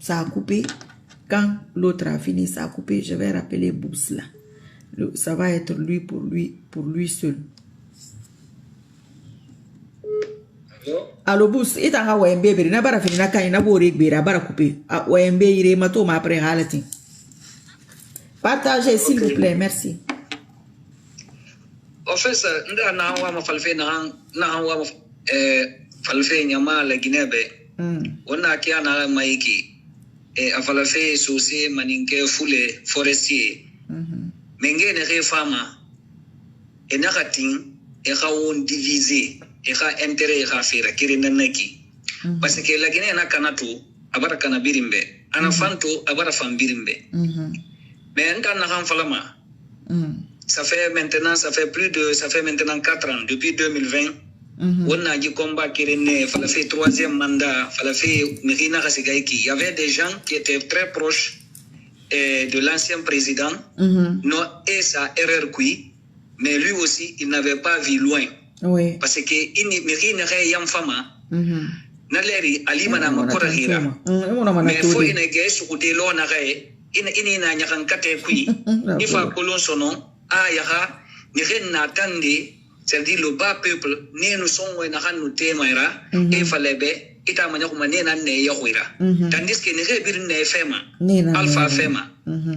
ça a coupé. Quand l'autre a fini, ça a coupé. Je vais rappeler Boost là. Ça va être pour lui seul. Allo Boost, et t'as un OMB, n'a pas fini, n'a qu'à bore, bara coupé. OMB, il est mato, ma après halatin. Partagez, s'il vous plaît, merci. En fait, ça, na wa ma falfe na wa falfe nyama la Guinée. Wana kia na maiki. A falfe souci maninke fule forestier. Menge ne re fama. E nakating e ka on diviser. E ka intérêt e ka fera kiri nanaki. Parce que la Guinée na kanatu abara kana birimbe. Ana fanto abara fan birimbe. Mais en na kan falama. Ça fait maintenant 4 ans, depuis 2020. On a dit combat qui est fallait faire 3e mandat, fallait faire Mirina Kasigaiki. Il y avait des gens qui étaient très proches de l'ancien président. Non, et sa erreur qui, mais lui aussi, il n'avait pas vu loin. Oui. Parce que Mirina Yam Fama, Naleri Ali Manama Korahira. Mais il faut une guerre sur le long arrêt. Il n'a rien qu'à kui. Il faut que sonon. Yaha, ni ren natande, c'est-à-dire le bas peuple, ni nous sommes en nous témoira, et fallait et à manière comme né nan ne yahwira. Tandis que ni rebir ne fema, alpha fema.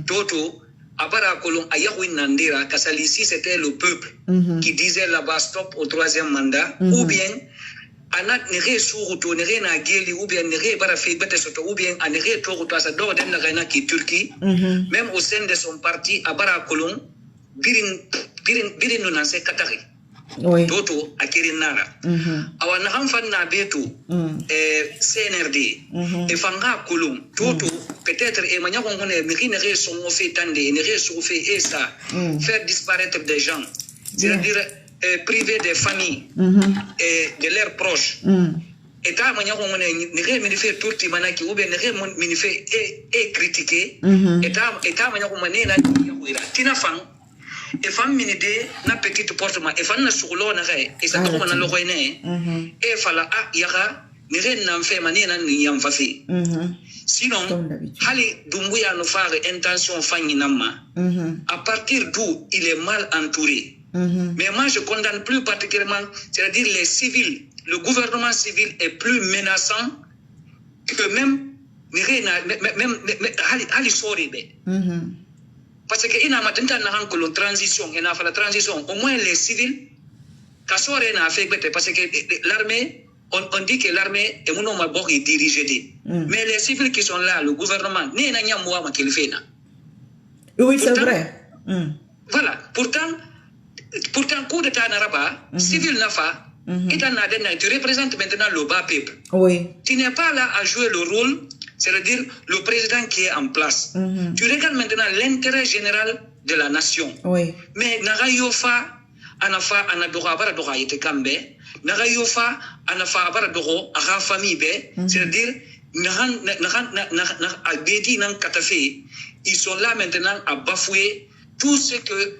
Toto, abara kolon ayahwin nandira, kasalici c'était le peuple qui disait là-bas stop au 3e mandat, ou bien, anat ni re suruto, ni re na geli, ou bien ni re barafi bete soto, ou bien ni re toruto asa do den na qui Turquie, même au sein de son parti, abara kolon, birin no nan se katari. Oui. Toto akirin nara. Awa na han fan na beto CNRD e fanga kulum. Toto peut-être e manya ko ngone mi ne re so mo fait tande ne re so fait et ça faire disparaître des gens. C'est-à-dire priver des familles et de leurs proches. Et ta manya ko ngone ne re mi fait tout manaki ou bien ne re mi fait et critiquer. Et ta manya ko mane na tina fang et femme minide na petite portement et fan na surlo na re et ça ko na lo koine et fala yaka ni ren na fait mane na ni yam fafi sinon hali dumbuya no faire intention fanyi namma à partir d'où il est mal entouré. Mais moi je condamne plus particulièrement, c'est-à-dire les civils, le gouvernement civil est plus menaçant que même ni ren même hali sori be. Parce que il n'a pas de transition, il n'a pas de transition. Au moins les civils, parce que l'armée, on dit que l'armée est mon homme dirigé. Mais les civils qui sont là, le gouvernement, n'est pas moi qui le fait. Oui, c'est vrai. Voilà. Pourtant, coup d'État n'araba, civil n'a pas. Tu représentes maintenant le bas peuple. Oui. Tu n'es pas là à jouer le rôle. C'est-à-dire le président qui est en place. Tu regardes maintenant l'intérêt général de la nation. Oui. Mais Nagayofa, Anafa, Anadora, Abaradora, était Kambe, Nagayofa, Anafa, Abaradoro, Ara famille, c'est-à-dire, Albedi, Nan Katafe, ils sont là maintenant à bafouer tout ce que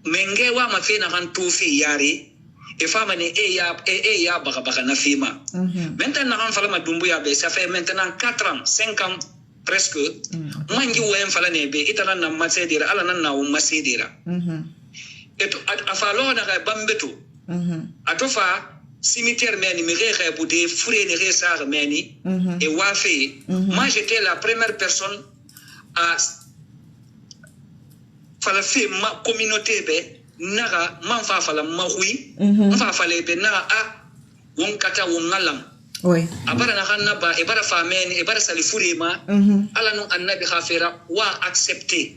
Mengewa m'a fait Naran Toufi Yari. Et femme ya baka na fima. Maintenant ça fait maintenant 4 ans, 5 ans presque. Mangi wem fala nebe itala na masedira ala na masedira. Et a fallo na bambeto. Atofa cimetière meni mi re boudé fure ne re sar meni et wafe. Moi j'étais la première personne à fala fait ma communauté be naga man fa fala mahui fa fala be naga won kata won ngalam oui abara na hanna ba e bara famen e bara sali furema ala no annabi khafira wa accepter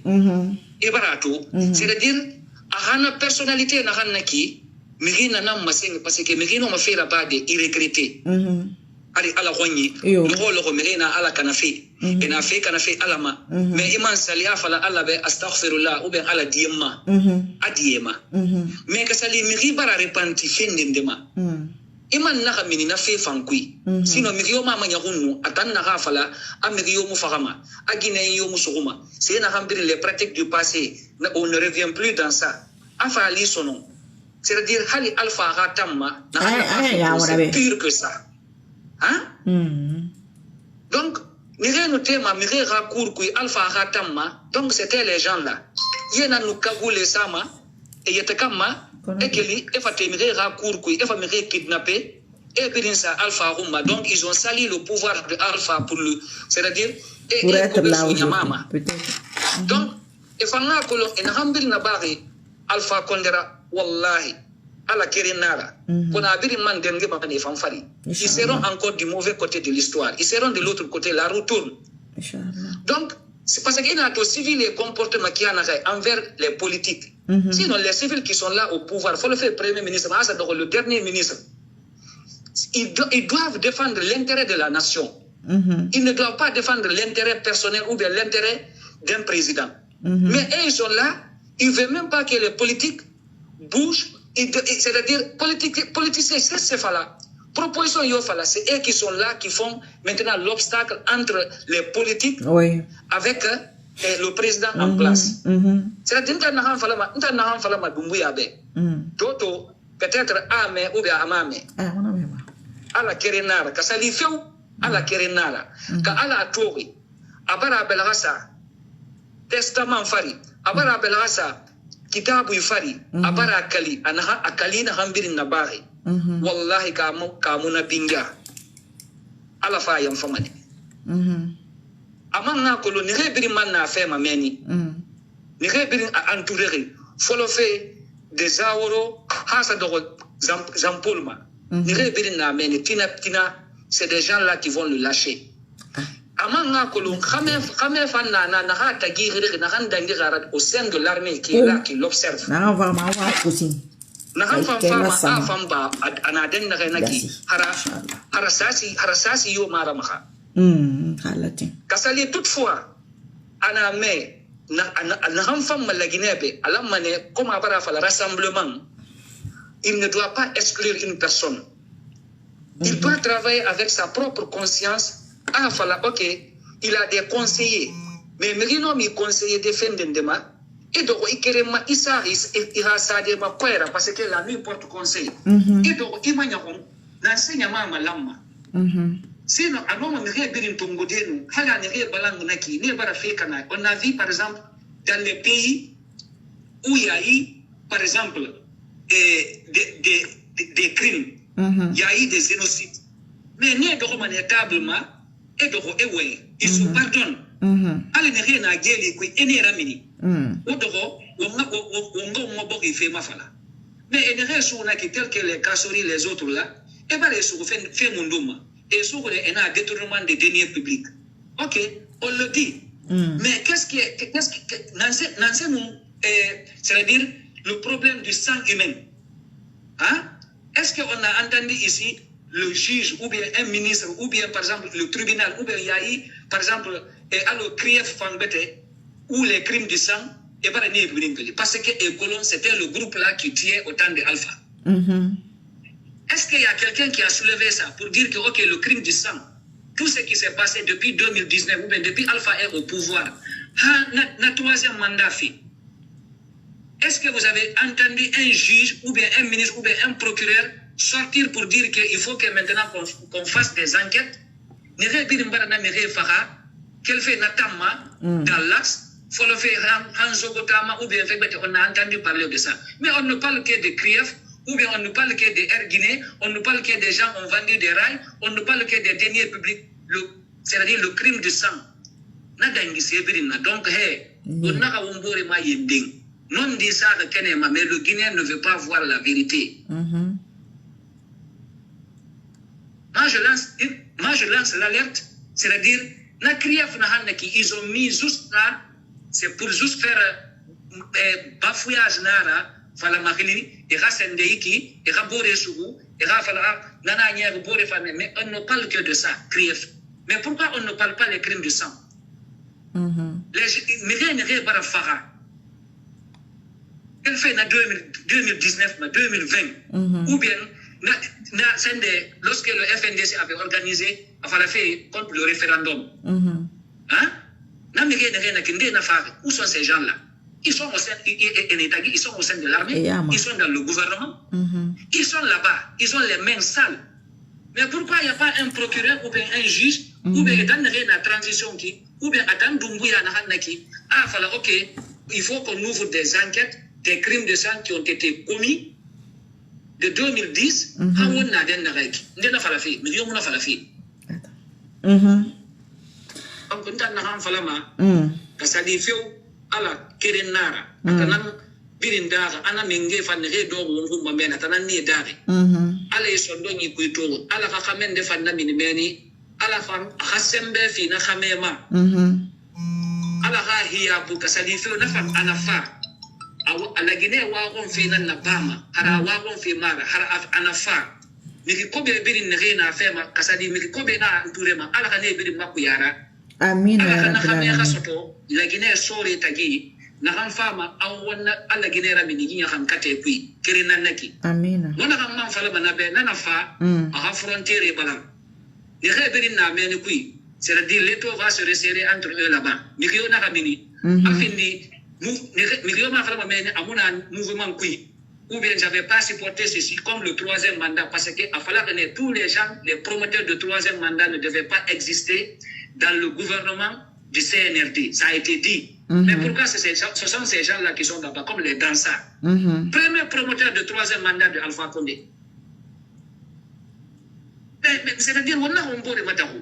e bara to c'est-à-dire a hana personnalité na hanna ki mirina na maseng parce que mirina ma fera ba de regretter ali ala khonyi lo mirina ala kanafi ina fe kanafi ala ma mais iman salia fala ala be astaghfirullah ou bien ala diema adiema mais que sali miri bara repenti fendendema iman na kamini na fe fankui sino miriyo mama nyahunu atan na fala amiriyo mu fagama agine yo mu suguma c'est na kambiri les pratiques du passé on ne revient plus dans ça afali sonon c'est-à-dire hali alpha ratamma na c'est pire que ça. Hein? Donc, Nire nous tema mire racour kui alpha ratamma. Donc c'était les gens là. Yena nous kagoule sama et yetekama et keli et fa mire racour kui et fa mire kidnapper et puis ça alpha rumma. Donc ils ont sali le pouvoir de alpha pour le c'est-à-dire pour être là aujourd'hui peut-être. Donc et fa nga ko en hambil na bari alpha kondera wallahi ala kerenara kona biri man denge ba ne fanfari ils seront encore du mauvais côté de l'histoire, ils seront de l'autre côté, la roue tourne. Donc c'est parce qu'il y a des civils et comportements qui en envers les politiques. Sinon les civils qui sont là au pouvoir, il faut le faire premier ministre, le dernier ministre, ils doivent défendre l'intérêt de la nation. Ils ne doivent pas défendre l'intérêt personnel ou bien l'intérêt d'un président. Mais eux, ils sont là, ils ne veulent même pas que les politiques bougent. C'est-à-dire, politiciens, c'est ce là. Proposition Yofala, c'est eux qui sont là, qui font maintenant l'obstacle entre les politiques avec le président en place. C'est-à-dire, Toto, peut-être Ame ou bien Amame. À la Kerenara, Kassalifeu, à la Kerenara, Kala Tori, Abara Belrasa, Testament Fari, Abara Belrasa, Kitabu Fari, Abara Akali, Anaha Akali na Hambirin Nabari. Wallahi kamuna binga ala fa yam famani amanga ko lo ni rebiri man na fe mameni ni rebiri entouré folo fe des awro hasa do zampulma ni rebiri na meni tina c'est des gens là qui vont le lâcher amanga ko lo khame fa na ha tagiri na handa ngira au sein de l'armée qui est là qui l'observe na va ma wa aussi na hanfan fama afamba anaden na renaki harasasi yo maramaha halatin kasali toutefois ana me na hanfam malaginebe alamane comme abara fa le rassemblement il ne doit pas exclure une personne il doit travailler avec sa propre conscience OK il a des conseillers mais merino mi conseiller defendendema et donc il ma isaris ira sade ma kwera parce que la nuit porte conseil et donc imanya on n'enseigne mama lamma sinon anoma mi rebirin tongodenu hala ni re balang naki ne bara fekana on a vu par exemple dans les pays où il y a eu par exemple des crimes il y a eu des génocides mais ne do maniatablement et donc ils se pardonnent ala ne re na geli ko ene ramini Odoro, on bogi fait ma fala. Mais il ne reste tel que les casseries, les autres là, et bien les sous fait mon douma. Et sous les un détournement des deniers publics. OK, on le dit. Mais qu'est-ce qui est, c'est-à-dire le problème du sang humain. Hein? Est-ce qu'on a entendu ici le juge, ou bien un ministre, ou bien par exemple le tribunal, ou bien il y a eu, par exemple, alors Krief Fangbete, ou les crimes du sang, et pas parce que c'était le groupe là qui tuait autant d'Alpha. Est-ce qu'il y a quelqu'un qui a soulevé ça pour dire que OK, le crime du sang, tout ce qui s'est passé depuis 2019 ou bien depuis Alpha est au pouvoir, notre troisième mandat fait. Est-ce que vous avez entendu un juge ou bien un ministre ou bien un procureur sortir pour dire qu'il faut que maintenant qu'on fasse des enquêtes? Qu'elle fait Natama dans l'axe, il faut le faire Hanzogotama ou bien on a entendu parler de ça. Mais on ne parle que de Krief, ou bien on ne parle que de Erguiné, on ne parle que des gens qui ont vendu des rails, on ne parle que des deniers publics, c'est-à-dire le crime de sang. Donc, on a un ma yending. Non dit ça de Kenema, mais le Guinéen ne veut pas voir la vérité. Moi, je lance l'alerte, c'est-à-dire, ils ont mis juste là, c'est pour juste faire bafouillage nara, fala mahili, et rasendeiki, et rabore sougou, et rafala nana nière bore famé, mais on ne parle que de ça, krief. Mais pourquoi on ne parle pas des crimes de sang? Les rien bara fara. Elle fait en 2019, 2020, ou bien lorsque le FNDC avait organisé, il fait contre le référendum. Hein? Où sont ces gens-là? Ils sont au sein, ils sont au sein de l'armée, ils sont dans le gouvernement, ils sont là-bas, ils ont les mains sales. Mais pourquoi il n'y a pas un procureur ou bien un juge ou bien dans la transition qui, ou bien attendre Doumbouya Nahanaki, ah, fala, ok, il faut qu'on ouvre des enquêtes, des crimes de sang qui ont été commis de 2010, on a des narèques. On a fait, mais on a fait. Donc, on a fait, parce que les filles, à la Kerenara, Birindara, Anna Menge, Fanere, Dogo, Mamma, Atanan, Dari. Alla yi sondo ni kuito alla ka khamen de fanna min meni alla fam khasembe fi na khamema alla ha hiya bu kasali fi na fam ana fa aw alla gine wa gon fi na bama hara wa gon fi mara hara ana fa miki kobe birin ne rena fema kasali miki kobe na nturema alla ka ne birin makuyara amina ya rabbil alamin alamin khasoto la gine sore tagi na kan fama aw wonna alla gine ramini ginya kan kate kui kirina naki amina mona kan man fala banabe nana fa a frontière balam ni xébiri na meni kui c'est-à-dire l'étau va se resserrer entre eux là-bas ni ko na kamini afindi ni ko ma fala meni amuna mouvement kui ou bien j'avais pas supporté ceci comme le troisième mandat parce que a fallu que tous les gens les promoteurs de troisième mandat ne devaient pas exister dans le gouvernement du CNRD ça a été dit. Mais pourquoi ce sont ces gens-là qui sont là-bas, comme les danseurs. Premier promoteur de troisième mandat de Alpha Condé. C'est-à-dire, on a un beau de Matahou.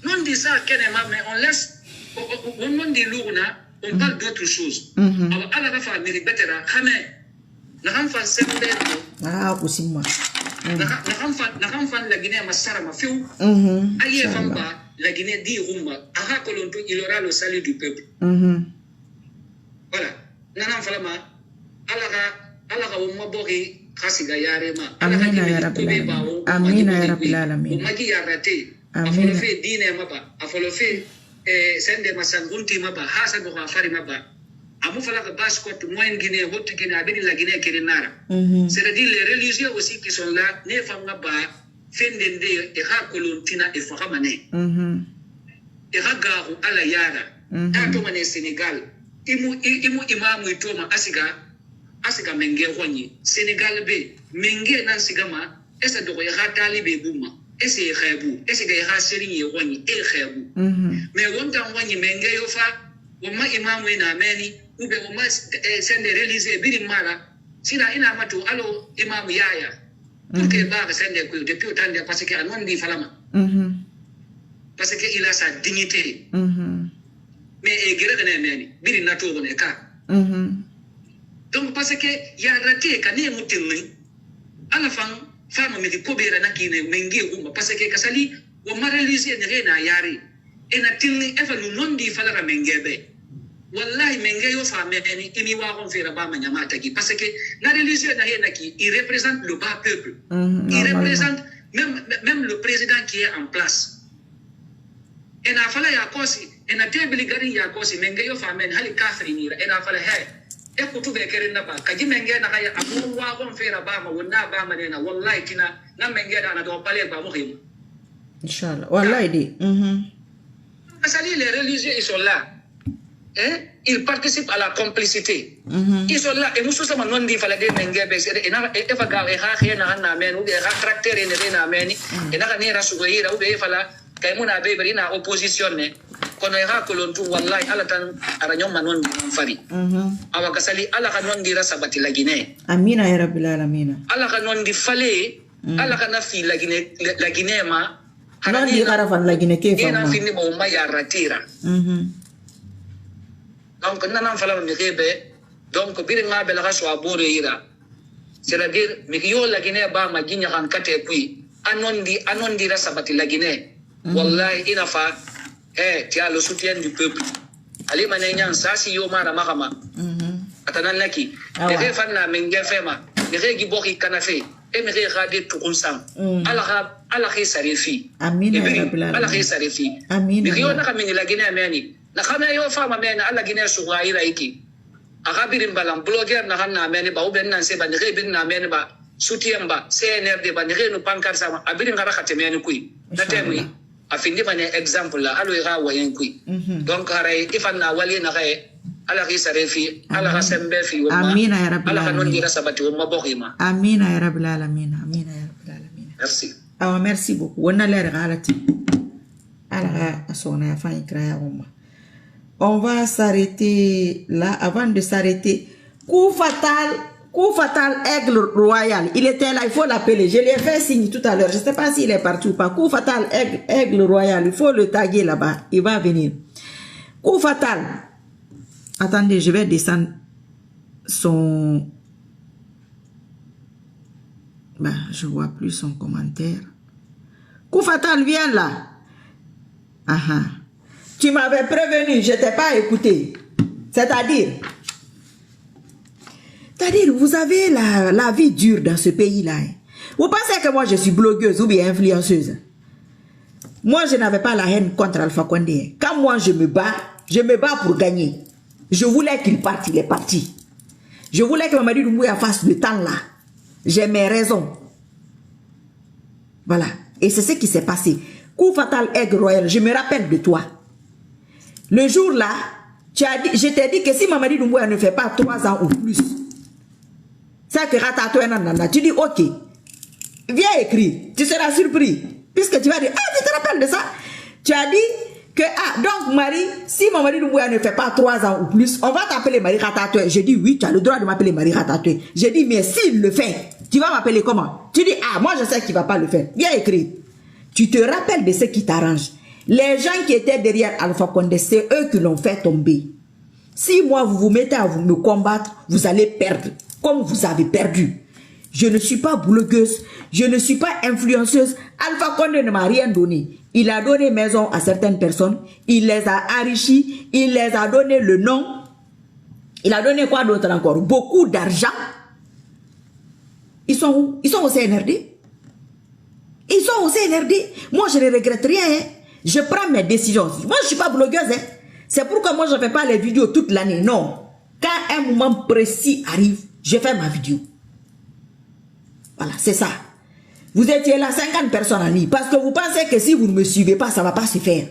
Non dit ça, mais on laisse, on dit l'ourna, on parle d'autres choses. Alors, à la fin, Miri Betera, Hamé, Nahamfan Sembe, ah aussi moi Nahamfan la Guinée Massara Mafiou, Aïe Famba, la Guinée dit Rumba, Aha Kolonto, il aura le salut du peuple. Voilà. Nanam falama alaga umma bogi khasiga yarema amina ya rabbil alamin amina ya rabbil alamin umagi yarate afolo fe dine maba afolo fe sende masangunti maba hasa go afari maba amu falaga bascot moyen guinée haute guinée abedi la guinée kirinara c'est-à-dire les religieux aussi qui sont là ne fanga ba fendende e ha kolontina e fahamane e ha garu ala yara tato mane Sénégal imu imamu itoma asiga menge honyi Sénégal be menge nan sigama esa dogo ya talibe buma ese khabu ese ga ya serinye honyi e khabu mais wonta honyi menge yo fa wama imamu ina meni ube wama sende release biri mara sina ina matu alo imamu yaya pour que ba sende ko depuis autant de parce que anon di falama parce que il a sa dignité mais gere meni biri na to ne ka donc parce que ya raté kané mutinni ala fama mi ko bera na kine mengi gumba parce que kasali wo maraliser ne rena yari ena tinni efa lu nondi falara mengebe wallahi menge yo fa meni imi wa kon fera ba manyama taki parce que na religieux na rena ki il représente le bas peuple il représente même le président qui est en place ena fala ya kosi ena tebili gari ya kosi menge yo fa men hali kafiri ni ena fala he e ko tube kere na ba kaji menge na kaya abu wa gon fera ba ma wonna ba ma na wallahi kina na menge da na do pale ba mo him inshallah wallahi di asali les religieux ils sont là ils participent à la complicité ils sont là et musu sama non di fala de menge be sere ena e fa ga e ha khena na men u de ha tracteur ne na meni ena ka ne rasu go ira u be fala kay muna be bari na opposition ne kono ya kolontu wallahi ala tan aranyo manon fari awa kasali ala kanon di rasa bati lagine amina ya rabbil alamin ala kanon di fale ala kana fi lagine ma non di karafan lagine ke fa ma fini mo ma ya ratira donc nana fala mi rebe donc bir ma be la raso abore ira c'est-à-dire mi yo lagine ba ma ginya kan kate kui anon di rasa bati lagine wallahi ina fa tu as le soutien du peuple. Ali manenyan ça si yo mara makama. Atanan laki. Dere fanna menge fema. Dere gi boki kanafe. E mere rade to konsam. Ala khi sarefi. Amina ya rabbil alamin. Ala khi sarefi. Amina. Yo na kamini la gine ameni. Na kama yo fama mena ala gine suwa ira iki. Akabirin balam blogger na hanna ameni ba uben nan se ba dere bin na ameni ba soutien ba CNRD ba dere no pankar sama abirin gara khatemeni kui. Na temwi. Afindi bane exemple la alo ira wayen kui donc haray ifanna wali na kay ala ki sarefi ala sembe fi wama amina ya rabbil ala kanon alamin dira sabati wama bokhima amina ya rabbil alamin amina ya rabbil alamin merci merci beaucoup wona leer galati On va s'arrêter là. Avant de s'arrêter, coup fatal, aigle royal. Il était là, il faut l'appeler. Je lui ai fait signe tout à l'heure. Je ne sais pas s'il est parti ou pas. Coup fatal, aigle royal. Il faut le taguer là-bas. Il va venir. Coup fatal. Attendez, je vais descendre son... Ben, je ne vois plus son commentaire. Coup fatal, viens là. Tu m'avais prévenu, je ne t'ai pas écouté. C'est-à-dire, vous avez la vie dure dans ce pays-là. Hein. Vous pensez que moi je suis blogueuse ou bien influenceuse? Moi je n'avais pas la haine contre Alpha Condé. Quand moi je me bats pour gagner. Je voulais qu'il parte, il est parti. Je voulais que Mamadi Doumbouya fasse le temps là. J'ai mes raisons. Voilà. Et c'est ce qui s'est passé. Coup fatal, aigle royal, je me rappelle de toi. Le jour là, je t'ai dit que si Mamadi Doumbouya ne fait pas 3 ans ou plus, c'est que Ratatoué nanana, tu dis ok, viens écrire, tu seras surpris. Puisque tu vas dire, tu te rappelles de ça? Tu as dit que, donc Marie, si Mamadi Doumbouya ne fait pas 3 ans ou plus, on va t'appeler Marie Ratatoué. Je dis oui, tu as le droit de m'appeler Marie Ratatoué. Je dis, mais s'il le fait, tu vas m'appeler comment? Tu dis, moi je sais qu'il ne va pas le faire. Viens écrire. Tu te rappelles de ce qui t'arrange. Les gens qui étaient derrière Alpha Condé, c'est eux qui l'ont fait tomber. Si moi, vous vous mettez à me combattre, vous allez perdre, comme vous avez perdu. Je ne suis pas blogueuse, je ne suis pas influenceuse. Alpha Condé ne m'a rien donné. Il a donné maison à certaines personnes, il les a enrichis, il les a donné le nom. Il a donné quoi d'autre encore? Beaucoup d'argent. Ils sont où? Ils sont au CNRD. Ils sont au CNRD. Moi, je ne regrette rien. Hein. Je prends mes décisions. Moi, je ne suis pas blogueuse. Hein. C'est pourquoi moi, je ne fais pas les vidéos toute l'année. Non. Quand un moment précis arrive, je fais ma vidéo. Voilà, c'est ça. Vous étiez là, 50 personnes en ligne. Parce que vous pensez que si vous ne me suivez pas, ça ne va pas se faire.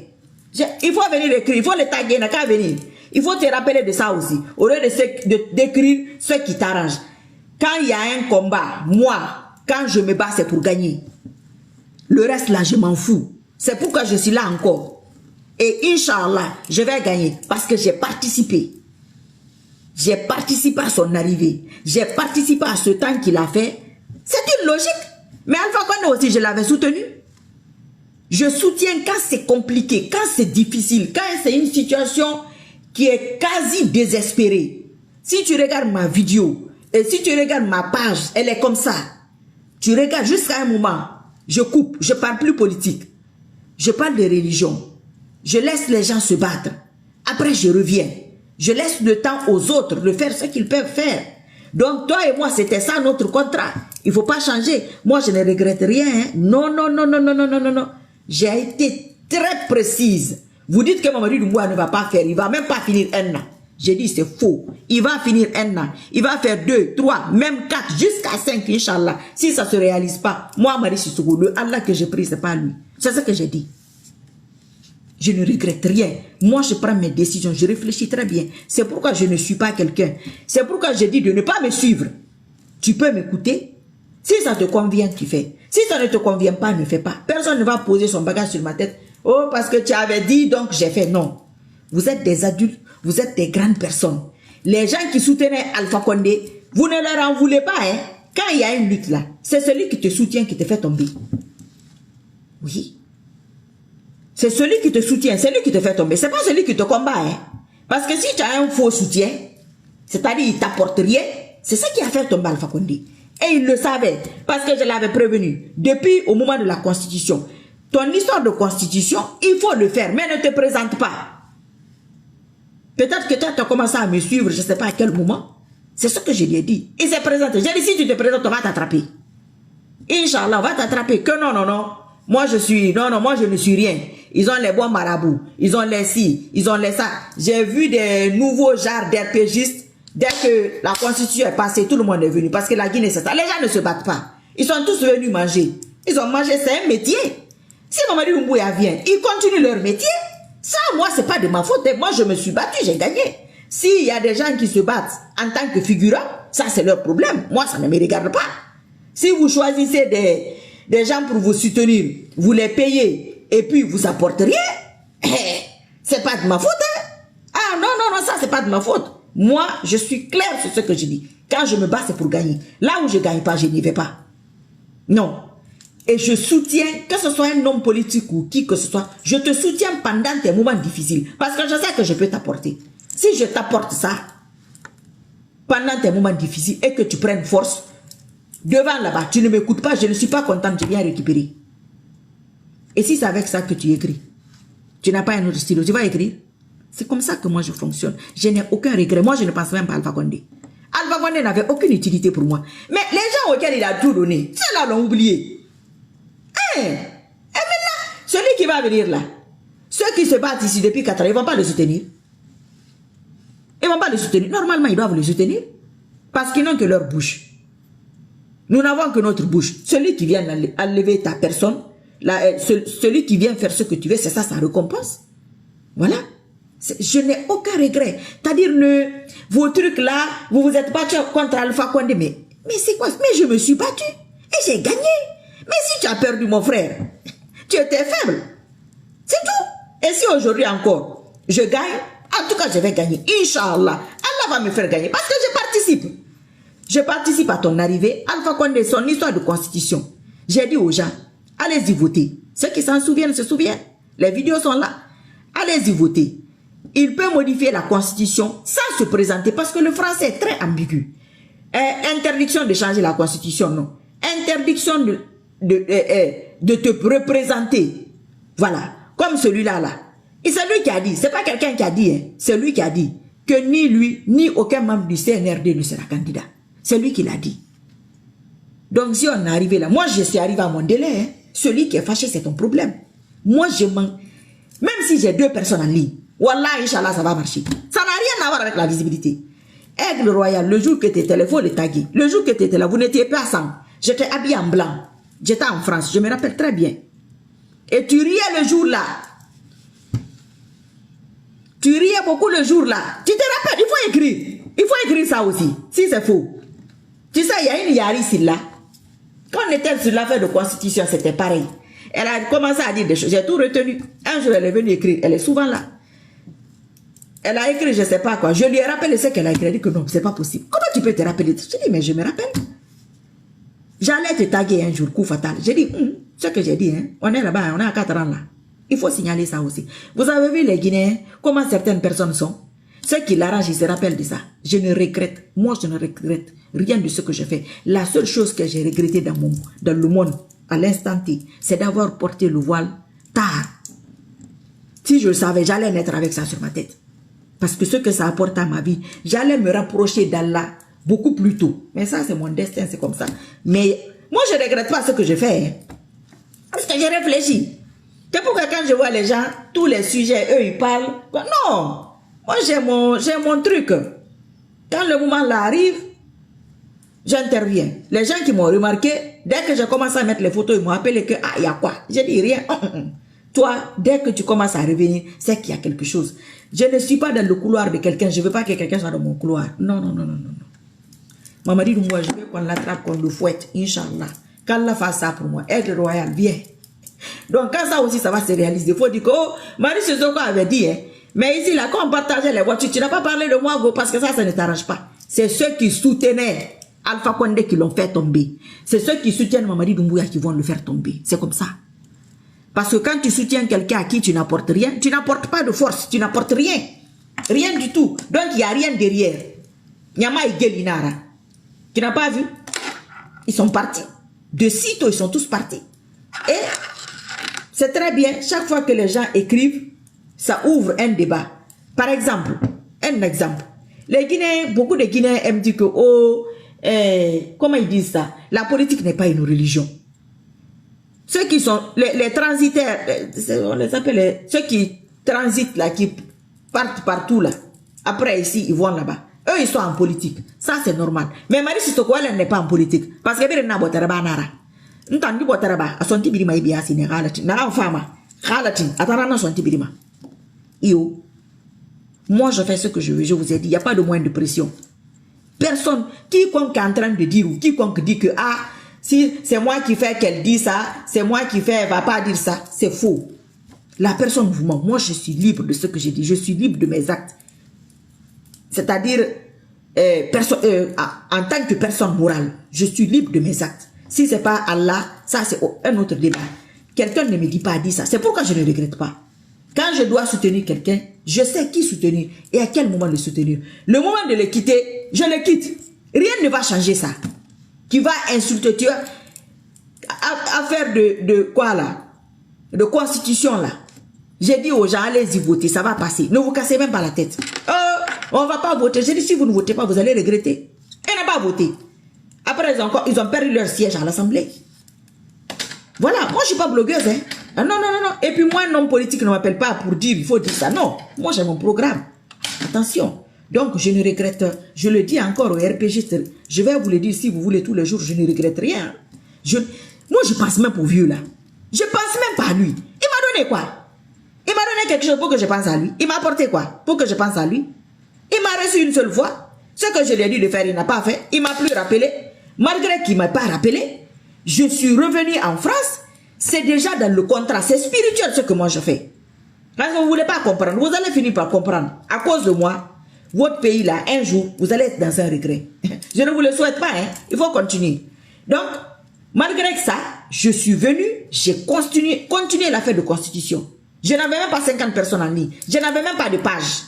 Il faut venir écrire. Il faut le taguer. Il n'a qu'à venir. Il faut te rappeler de ça aussi. Au lieu d'écrire ce qui t'arrange. Quand il y a un combat, moi, quand je me bats, c'est pour gagner. Le reste là, je m'en fous. C'est pourquoi je suis là encore. Et Inch'Allah, je vais gagner. Parce que j'ai participé. J'ai participé à son arrivée. J'ai participé à ce temps qu'il a fait. C'est une logique. Mais Alpha Condé aussi, je l'avais soutenu. Je soutiens quand c'est compliqué, quand c'est difficile, quand c'est une situation qui est quasi désespérée. Si tu regardes ma vidéo, et si tu regardes ma page, elle est comme ça. Tu regardes jusqu'à un moment, je coupe, je ne parle plus politique. Je parle de religion. Je laisse les gens se battre. Après, je reviens. Je laisse le temps aux autres de faire ce qu'ils peuvent faire. Donc, toi et moi, c'était ça notre contrat. Il ne faut pas changer. Moi, je ne regrette rien. Hein. Non, non, non, non, non, non, non, non, non. J'ai été très précise. Vous dites que Mamadi Doumbouya ne va pas faire. Il ne va même pas finir 1 an. J'ai dit, c'est faux. Il va finir 1 an. Il va faire 2, 3, même 4, jusqu'à 5, Inch'Allah. Si ça ne se réalise pas, moi, Marie Sissoko, le Allah que j'ai pris, ce n'est pas lui. C'est ce que j'ai dit. Je ne regrette rien. Moi, je prends mes décisions. Je réfléchis très bien. C'est pourquoi je ne suis pas quelqu'un. C'est pourquoi je dis de ne pas me suivre. Tu peux m'écouter. Si ça te convient, tu fais. Si ça ne te convient pas, ne fais pas. Personne ne va poser son bagage sur ma tête. Oh, parce que tu avais dit, donc j'ai fait. Non. Vous êtes des adultes. Vous êtes des grandes personnes. Les gens qui soutenaient Alpha Condé, vous ne leur en voulez pas. Hein? Quand il y a une lutte là, c'est celui qui te soutient qui te fait tomber. Oui. C'est celui qui te soutient, c'est lui qui te fait tomber. C'est pas celui qui te combat. Hein? Parce que si tu as un faux soutien, c'est-à-dire il t'apporte rien, c'est ça qui a fait tomber Alpha Condé. Et il le savait, parce que je l'avais prévenu. Depuis au moment de la Constitution, ton histoire de Constitution, il faut le faire, mais ne te présente pas. Peut-être que toi, tu as commencé à me suivre, je ne sais pas à quel moment. C'est ce que je lui ai dit. Il s'est présenté. J'ai dit, si tu te présentes, on va t'attraper. Inch'Allah, on va t'attraper. Que non, non, non. Moi, je suis... Non, non, moi, je ne suis rien. Ils ont les bons marabouts. Ils ont les ci. Ils ont les ça. J'ai vu des nouveaux genres d'RPGistes. Dès que la Constitution est passée, tout le monde est venu. Parce que la Guinée, c'est ça. Les gens ne se battent pas. Ils sont tous venus manger. Ils ont mangé, c'est un métier. Si Mamadi Doumbouya vient, ils continuent leur métier. Ça, moi, c'est pas de ma faute. Moi, je me suis battu, j'ai gagné. S'il y a des gens qui se battent en tant que figurants, ça, c'est leur problème. Moi, ça ne me regarde pas. Si vous choisissez des gens pour vous soutenir, vous les payez et puis vous apportez rien, C'est pas de ma faute, hein? Ah non, non, non, ça c'est pas de ma faute. Moi, je suis claire sur ce que je dis. Quand je me bats, c'est pour gagner. Là où je ne gagne pas, je n'y vais pas. Non. Et je soutiens, que ce soit un homme politique ou qui que ce soit, je te soutiens pendant tes moments difficiles. Parce que je sais que je peux t'apporter. Si je t'apporte ça, pendant tes moments difficiles, et que tu prennes force, devant là-bas, tu ne m'écoutes pas, je ne suis pas contente, je viens récupérer. Et si c'est avec ça que tu écris, tu n'as pas un autre stylo, tu vas écrire. C'est comme ça que moi je fonctionne. Je n'ai aucun regret. Moi je ne pense même pas à Alpha Condé. Alpha Condé n'avait aucune utilité pour moi. Mais les gens auxquels il a tout donné, ceux-là l'ont oublié. Et maintenant, celui qui va venir là, ceux qui se battent ici depuis 4 ans, ils ne vont pas le soutenir. Ils ne vont pas le soutenir. Normalement, ils doivent le soutenir. Parce qu'ils n'ont que leur bouche. Nous n'avons que notre bouche. Celui qui vient enlever ta personne, celui qui vient faire ce que tu veux, c'est ça sa récompense. Voilà. Je n'ai aucun regret. C'est-à-dire, vos trucs là, vous vous êtes battu contre Alpha Condé. Mais c'est quoi? Mais je me suis battu. Et j'ai gagné. Mais si tu as perdu mon frère, tu étais faible. C'est tout. Et si aujourd'hui encore, je gagne, en tout cas, je vais gagner. Inch'Allah. Allah va me faire gagner. Parce que je participe. Je participe à ton arrivée. Alpha Condé, son histoire de constitution. J'ai dit aux gens, allez-y voter. Ceux qui s'en souviennent se souviennent. Les vidéos sont là. Allez-y voter. Il peut modifier la constitution sans se présenter parce que le français est très ambigu. Interdiction de changer la constitution, non. Interdiction de te représenter. Voilà. Comme celui-là, là. Et c'est lui qui a dit, c'est pas quelqu'un qui a dit, hein. C'est lui qui a dit que ni lui, ni aucun membre du CNRD ne sera candidat. C'est lui qui l'a dit. Donc si on est arrivé là, moi je suis arrivé à mon délai, hein. Celui qui est fâché, c'est ton problème. Moi je mens. Même si j'ai 2 personnes en ligne, Wallah, Inch'Allah, ça va marcher. Ça n'a rien à voir avec la visibilité. Aigle Royal, le jour que tu étais là, il faut le taguer. Le jour que tu étais là, vous n'étiez pas ensemble. J'étais habillé en blanc. J'étais en France, je me rappelle très bien. Et tu riais le jour là. Tu riais beaucoup le jour là. Tu te rappelles, il faut écrire. Il faut écrire ça aussi, si c'est faux. Tu sais, il y a une Yari ici là. Quand on était sur l'affaire de constitution, c'était pareil. Elle a commencé à dire des choses. J'ai tout retenu. Un jour, elle est venue écrire. Elle est souvent là. Elle a écrit, je ne sais pas quoi. Je lui ai rappelé ce qu'elle a écrit. Elle a dit que non, c'est pas possible. Comment tu peux te rappeler? Je dis, mais je me rappelle. J'allais te taguer un jour, coup fatal. J'ai dit, ce que j'ai dit, hein, on est là-bas, on est à 4 ans là. Il faut signaler ça aussi. Vous avez vu les Guinéens, comment certaines personnes sont? Ceux qui l'arrangent, ils se rappellent de ça. Je ne regrette, moi je ne regrette rien de ce que je fais. La seule chose que j'ai regretté dans le monde, à l'instant T, c'est d'avoir porté le voile tard. Si je le savais, j'allais naître avec ça sur ma tête. Parce que ce que ça apporte à ma vie, j'allais me rapprocher d'Allah beaucoup plus tôt. Mais ça, c'est mon destin, c'est comme ça. Mais moi, je ne regrette pas ce que je fais. Hein. Parce que j'ai réfléchi. C'est pourquoi quand je vois les gens, tous les sujets, eux, ils parlent. Non, moi, j'ai mon truc. Quand le moment là arrive, j'interviens. Les gens qui m'ont remarqué, dès que je commence à mettre les photos, ils m'ont appelé que, ah, il y a quoi? J'ai dit rien. Toi, dès que tu commences à revenir, c'est qu'il y a quelque chose. Je ne suis pas dans le couloir de quelqu'un. Je ne veux pas que quelqu'un soit dans mon couloir. Non, non, non, non, non. Maman dit, moi, je veux qu'on l'attrape, qu'on le fouette, Inch'Allah. Qu'Allah fasse ça pour moi. Aigle Royal, viens. Donc, quand ça aussi, ça va se réaliser. Il faut dire que, oh, Marie Sissoko avait dit, hein. Mais ici, là, quand on partageait les voitures, tu n'as pas parlé de moi, go, parce que ça ne t'arrange pas. C'est ceux qui soutenaient Alpha Condé qui l'ont fait tomber. C'est ceux qui soutiennent Mamadi Doumbouya qui vont le faire tomber. C'est comme ça. Parce que quand tu soutiens quelqu'un à qui tu n'apportes rien, tu n'apportes pas de force, tu n'apportes rien. Rien du tout. Donc, il n'y a rien derrière. Nyama et Gelinara. Tu n'as pas vu? Ils sont partis. De sitôt, ils sont tous partis. Et c'est très bien. Chaque fois que les gens écrivent, ça ouvre un débat. Par exemple, un exemple. Les Guinéens, beaucoup de Guinéens aiment dire que, oh, comment ils disent ça? La politique n'est pas une religion. Ceux qui sont, les transitaires, on les appelle ceux qui transitent là, qui partent partout là. Après ici, ils vont là-bas. Eux, ils sont en politique. Ça, c'est normal. Mais Marie Sissoko, elle n'est pas en politique. Parce que elle n'a pas de nara. N'tandi botaraba, a son tibirima ibia sine galati. Na fama, galati, atarana son tibirima. Yo. Moi, je fais ce que je veux. Je vous ai dit, il n'y a pas de moyen de pression. Personne, quiconque est en train de dire ou quiconque dit que, ah, si c'est moi qui fais qu'elle dit ça, c'est moi qui fais, elle va pas dire ça. C'est faux. La personne vous ment. Moi, je suis libre de ce que j'ai dit. Je suis libre de mes actes. C'est-à-dire, en tant que personne morale, je suis libre de mes actes. Si ce n'est pas Allah, ça c'est un autre débat. Quelqu'un ne me dit pas dit ça. C'est pourquoi je ne regrette pas. Quand je dois soutenir quelqu'un, je sais qui soutenir et à quel moment le soutenir. Le moment de le quitter, je le quitte. Rien ne va changer ça. Qui va insulter, tu vois, affaire de quoi là? De constitution là. J'ai dit aux gens, allez-y voter, ça va passer. Ne vous cassez même pas la tête. On ne va pas voter. J'ai dit, si vous ne votez pas, vous allez regretter. Et n'a pas voté. Après, ils ont perdu leur siège à l'Assemblée. Voilà, moi je ne suis pas blogueuse. Hein. Ah, non. Et puis moi, un homme politique ne m'appelle pas pour dire, il faut dire ça. Non, moi j'ai mon programme. Attention. Donc je ne regrette, je le dis encore au RPG, je vais vous le dire si vous voulez tous les jours, je ne regrette rien. Moi je pense même au vieux là. Je pense même pas à lui. Il m'a donné quoi? Il m'a donné quelque chose pour que je pense à lui. Il m'a apporté quoi? Pour que je pense à lui. Il m'a reçu une seule fois. Ce que je lui ai dit de faire, il n'a pas fait. Il m'a plus rappelé. Malgré qu'il ne m'a pas rappelé, je suis revenu en France. C'est déjà dans le contrat. C'est spirituel ce que moi je fais. Parce que vous ne voulez pas comprendre. Vous allez finir par comprendre. À cause de moi, votre pays là, un jour, vous allez être dans un regret. Je ne vous le souhaite pas. Hein. Il faut continuer. Donc, malgré ça, je suis venu, j'ai continué l'affaire de constitution. Je n'avais même pas 50 personnes en ligne. Je n'avais même pas de page.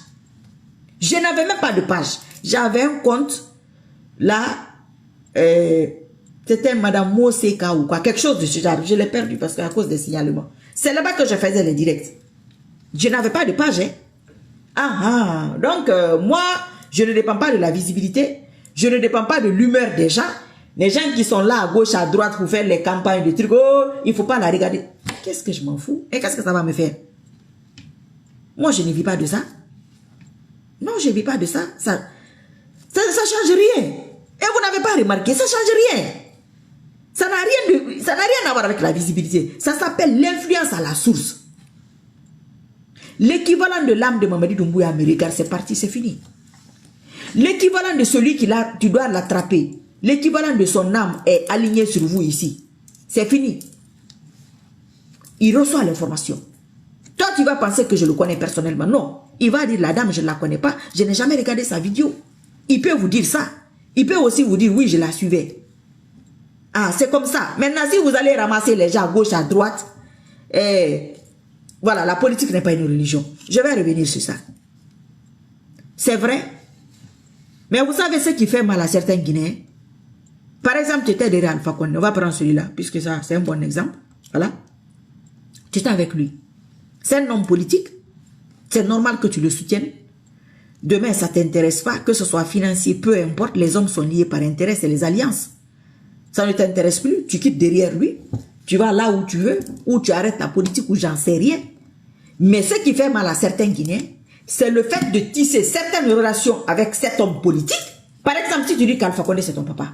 Je n'avais même pas de page. J'avais un compte, là, c'était Madame Moseka ou quoi, quelque chose de ce genre. Je l'ai perdu parce qu'à cause des signalements. C'est là-bas que je faisais les directs. Je n'avais pas de page. Hein. Donc, moi, je ne dépends pas de la visibilité. Je ne dépends pas de l'humeur des gens. Les gens qui sont là à gauche, à droite pour faire les campagnes de trucs, oh, il ne faut pas la regarder. Qu'est-ce que je m'en fous? Et qu'est-ce que ça va me faire? Moi, je ne vis pas de ça. Non, je ne vis pas de ça. Ça change rien. Et vous n'avez pas remarqué, ça change rien. Ça n'a rien à voir avec la visibilité. Ça s'appelle l'influence à la source. L'équivalent de l'âme de Mamadi Doumbouya me regarde, c'est parti, c'est fini. L'équivalent de celui qui tu dois l'attraper. L'équivalent de son âme est aligné sur vous ici. C'est fini. Il reçoit l'information. Toi, tu vas penser que je le connais personnellement. Non. Il va dire, la dame, je ne la connais pas. Je n'ai jamais regardé sa vidéo. Il peut vous dire ça. Il peut aussi vous dire, oui, je la suivais. Ah, c'est comme ça. Maintenant, si vous allez ramasser les gens à gauche, à droite, voilà, la politique n'est pas une religion. Je vais revenir sur ça. C'est vrai. Mais vous savez ce qui fait mal à certains Guinéens? Par exemple, tu étais derrière Alpha Condé. On va prendre celui-là, puisque ça, c'est un bon exemple. Voilà. Tu étais avec lui. C'est un homme politique. C'est normal que tu le soutiennes. Demain, ça ne t'intéresse pas, que ce soit financier, peu importe. Les hommes sont liés par intérêt, c'est les alliances. Ça ne t'intéresse plus. Tu quittes derrière lui. Tu vas là où tu veux, ou tu arrêtes ta politique, ou j'en sais rien. Mais ce qui fait mal à certains Guinéens, c'est le fait de tisser certaines relations avec cet homme politique. Par exemple, si tu dis qu'Alpha Condé, c'est ton papa.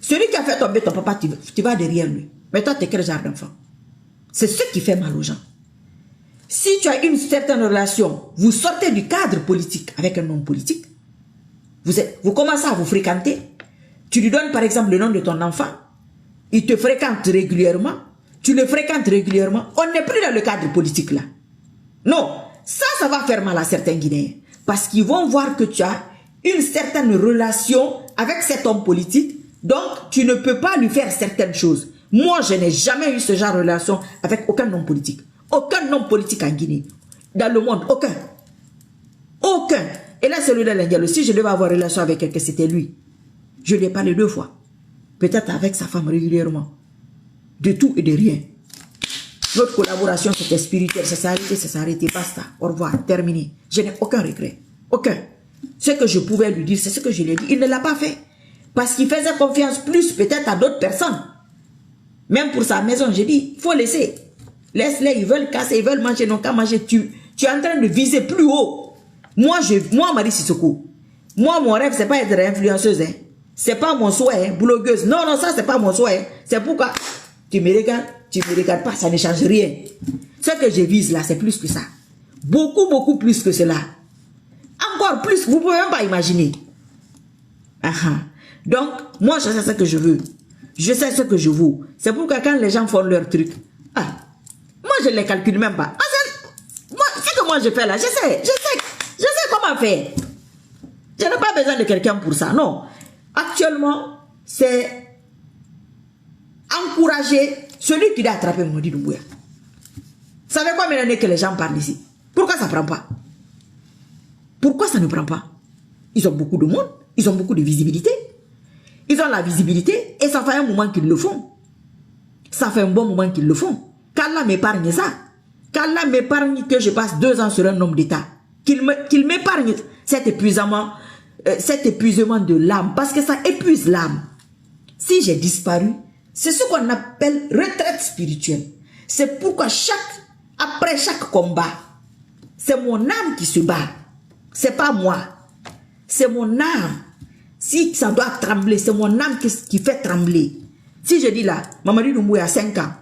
Celui qui a fait tomber ton papa, tu vas derrière lui. Mais toi, tu es quel genre d'enfant? C'est ce qui fait mal aux gens. Si tu as une certaine relation, vous sortez du cadre politique avec un homme politique, vous commencez à vous fréquenter, tu lui donnes par exemple le nom de ton enfant, il te fréquente régulièrement, tu le fréquentes régulièrement, on n'est plus dans le cadre politique là. Non, ça va faire mal à certains Guinéens. Parce qu'ils vont voir que tu as une certaine relation avec cet homme politique, donc tu ne peux pas lui faire certaines choses. Moi, je n'ai jamais eu ce genre de relation avec aucun homme politique. Aucun homme politique en Guinée. Dans le monde, aucun. Aucun. Et là, celui de l'Indienne, si je devais avoir relation avec quelqu'un, c'était lui. Je lui ai parlé 2 fois. Peut-être avec sa femme régulièrement. De tout et de rien. Notre collaboration, c'était spirituel. Ça s'est arrêté, basta. Au revoir, terminé. Je n'ai aucun regret. Aucun. Ce que je pouvais lui dire, c'est ce que je lui ai dit. Il ne l'a pas fait. Parce qu'il faisait confiance plus peut-être à d'autres personnes. Même pour sa maison, j'ai dit, il faut laisser. Laisse-les, ils veulent casser, ils veulent manger, non qu'à manger. Tu es en train de viser plus haut. Moi, Marie Sissoko, moi, mon rêve, c'est pas être influenceuse. Hein. C'est pas mon souhait, hein, blogueuse. Non, non, ça, c'est pas mon souhait. Hein. C'est pourquoi tu me regardes pas, ça ne change rien. Ce que je vise là, c'est plus que ça. Beaucoup, beaucoup plus que cela. Encore plus, vous pouvez même pas imaginer. Donc, moi, je sais ce que je veux. Je sais ce que je vaux. C'est pourquoi quand les gens font leur truc, je ne les calcule même pas. Ce que moi je fais là, je sais comment faire. Je n'ai pas besoin de quelqu'un pour ça, non. Actuellement, c'est encourager celui qui doit attraper Mamadi Doumbouya. Vous savez combien d'années que les gens parlent ici? Pourquoi ça ne prend pas? Pourquoi ça ne prend pas? Ils ont beaucoup de monde, ils ont beaucoup de visibilité. Ils ont la visibilité et ça fait un moment qu'ils le font. Ça fait un bon moment qu'ils le font. Qu'Allah m'épargne ça. Qu'Allah m'épargne que je passe 2 ans sur un homme d'État. Qu'il m'épargne cet épuisement de l'âme. Parce que ça épuise l'âme. Si j'ai disparu, c'est ce qu'on appelle retraite spirituelle. C'est pourquoi après chaque combat, c'est mon âme qui se bat. C'est pas moi. C'est mon âme. Si ça doit trembler, c'est mon âme qui fait trembler. Si je dis là, Mamadi Doumbouya a 5 ans.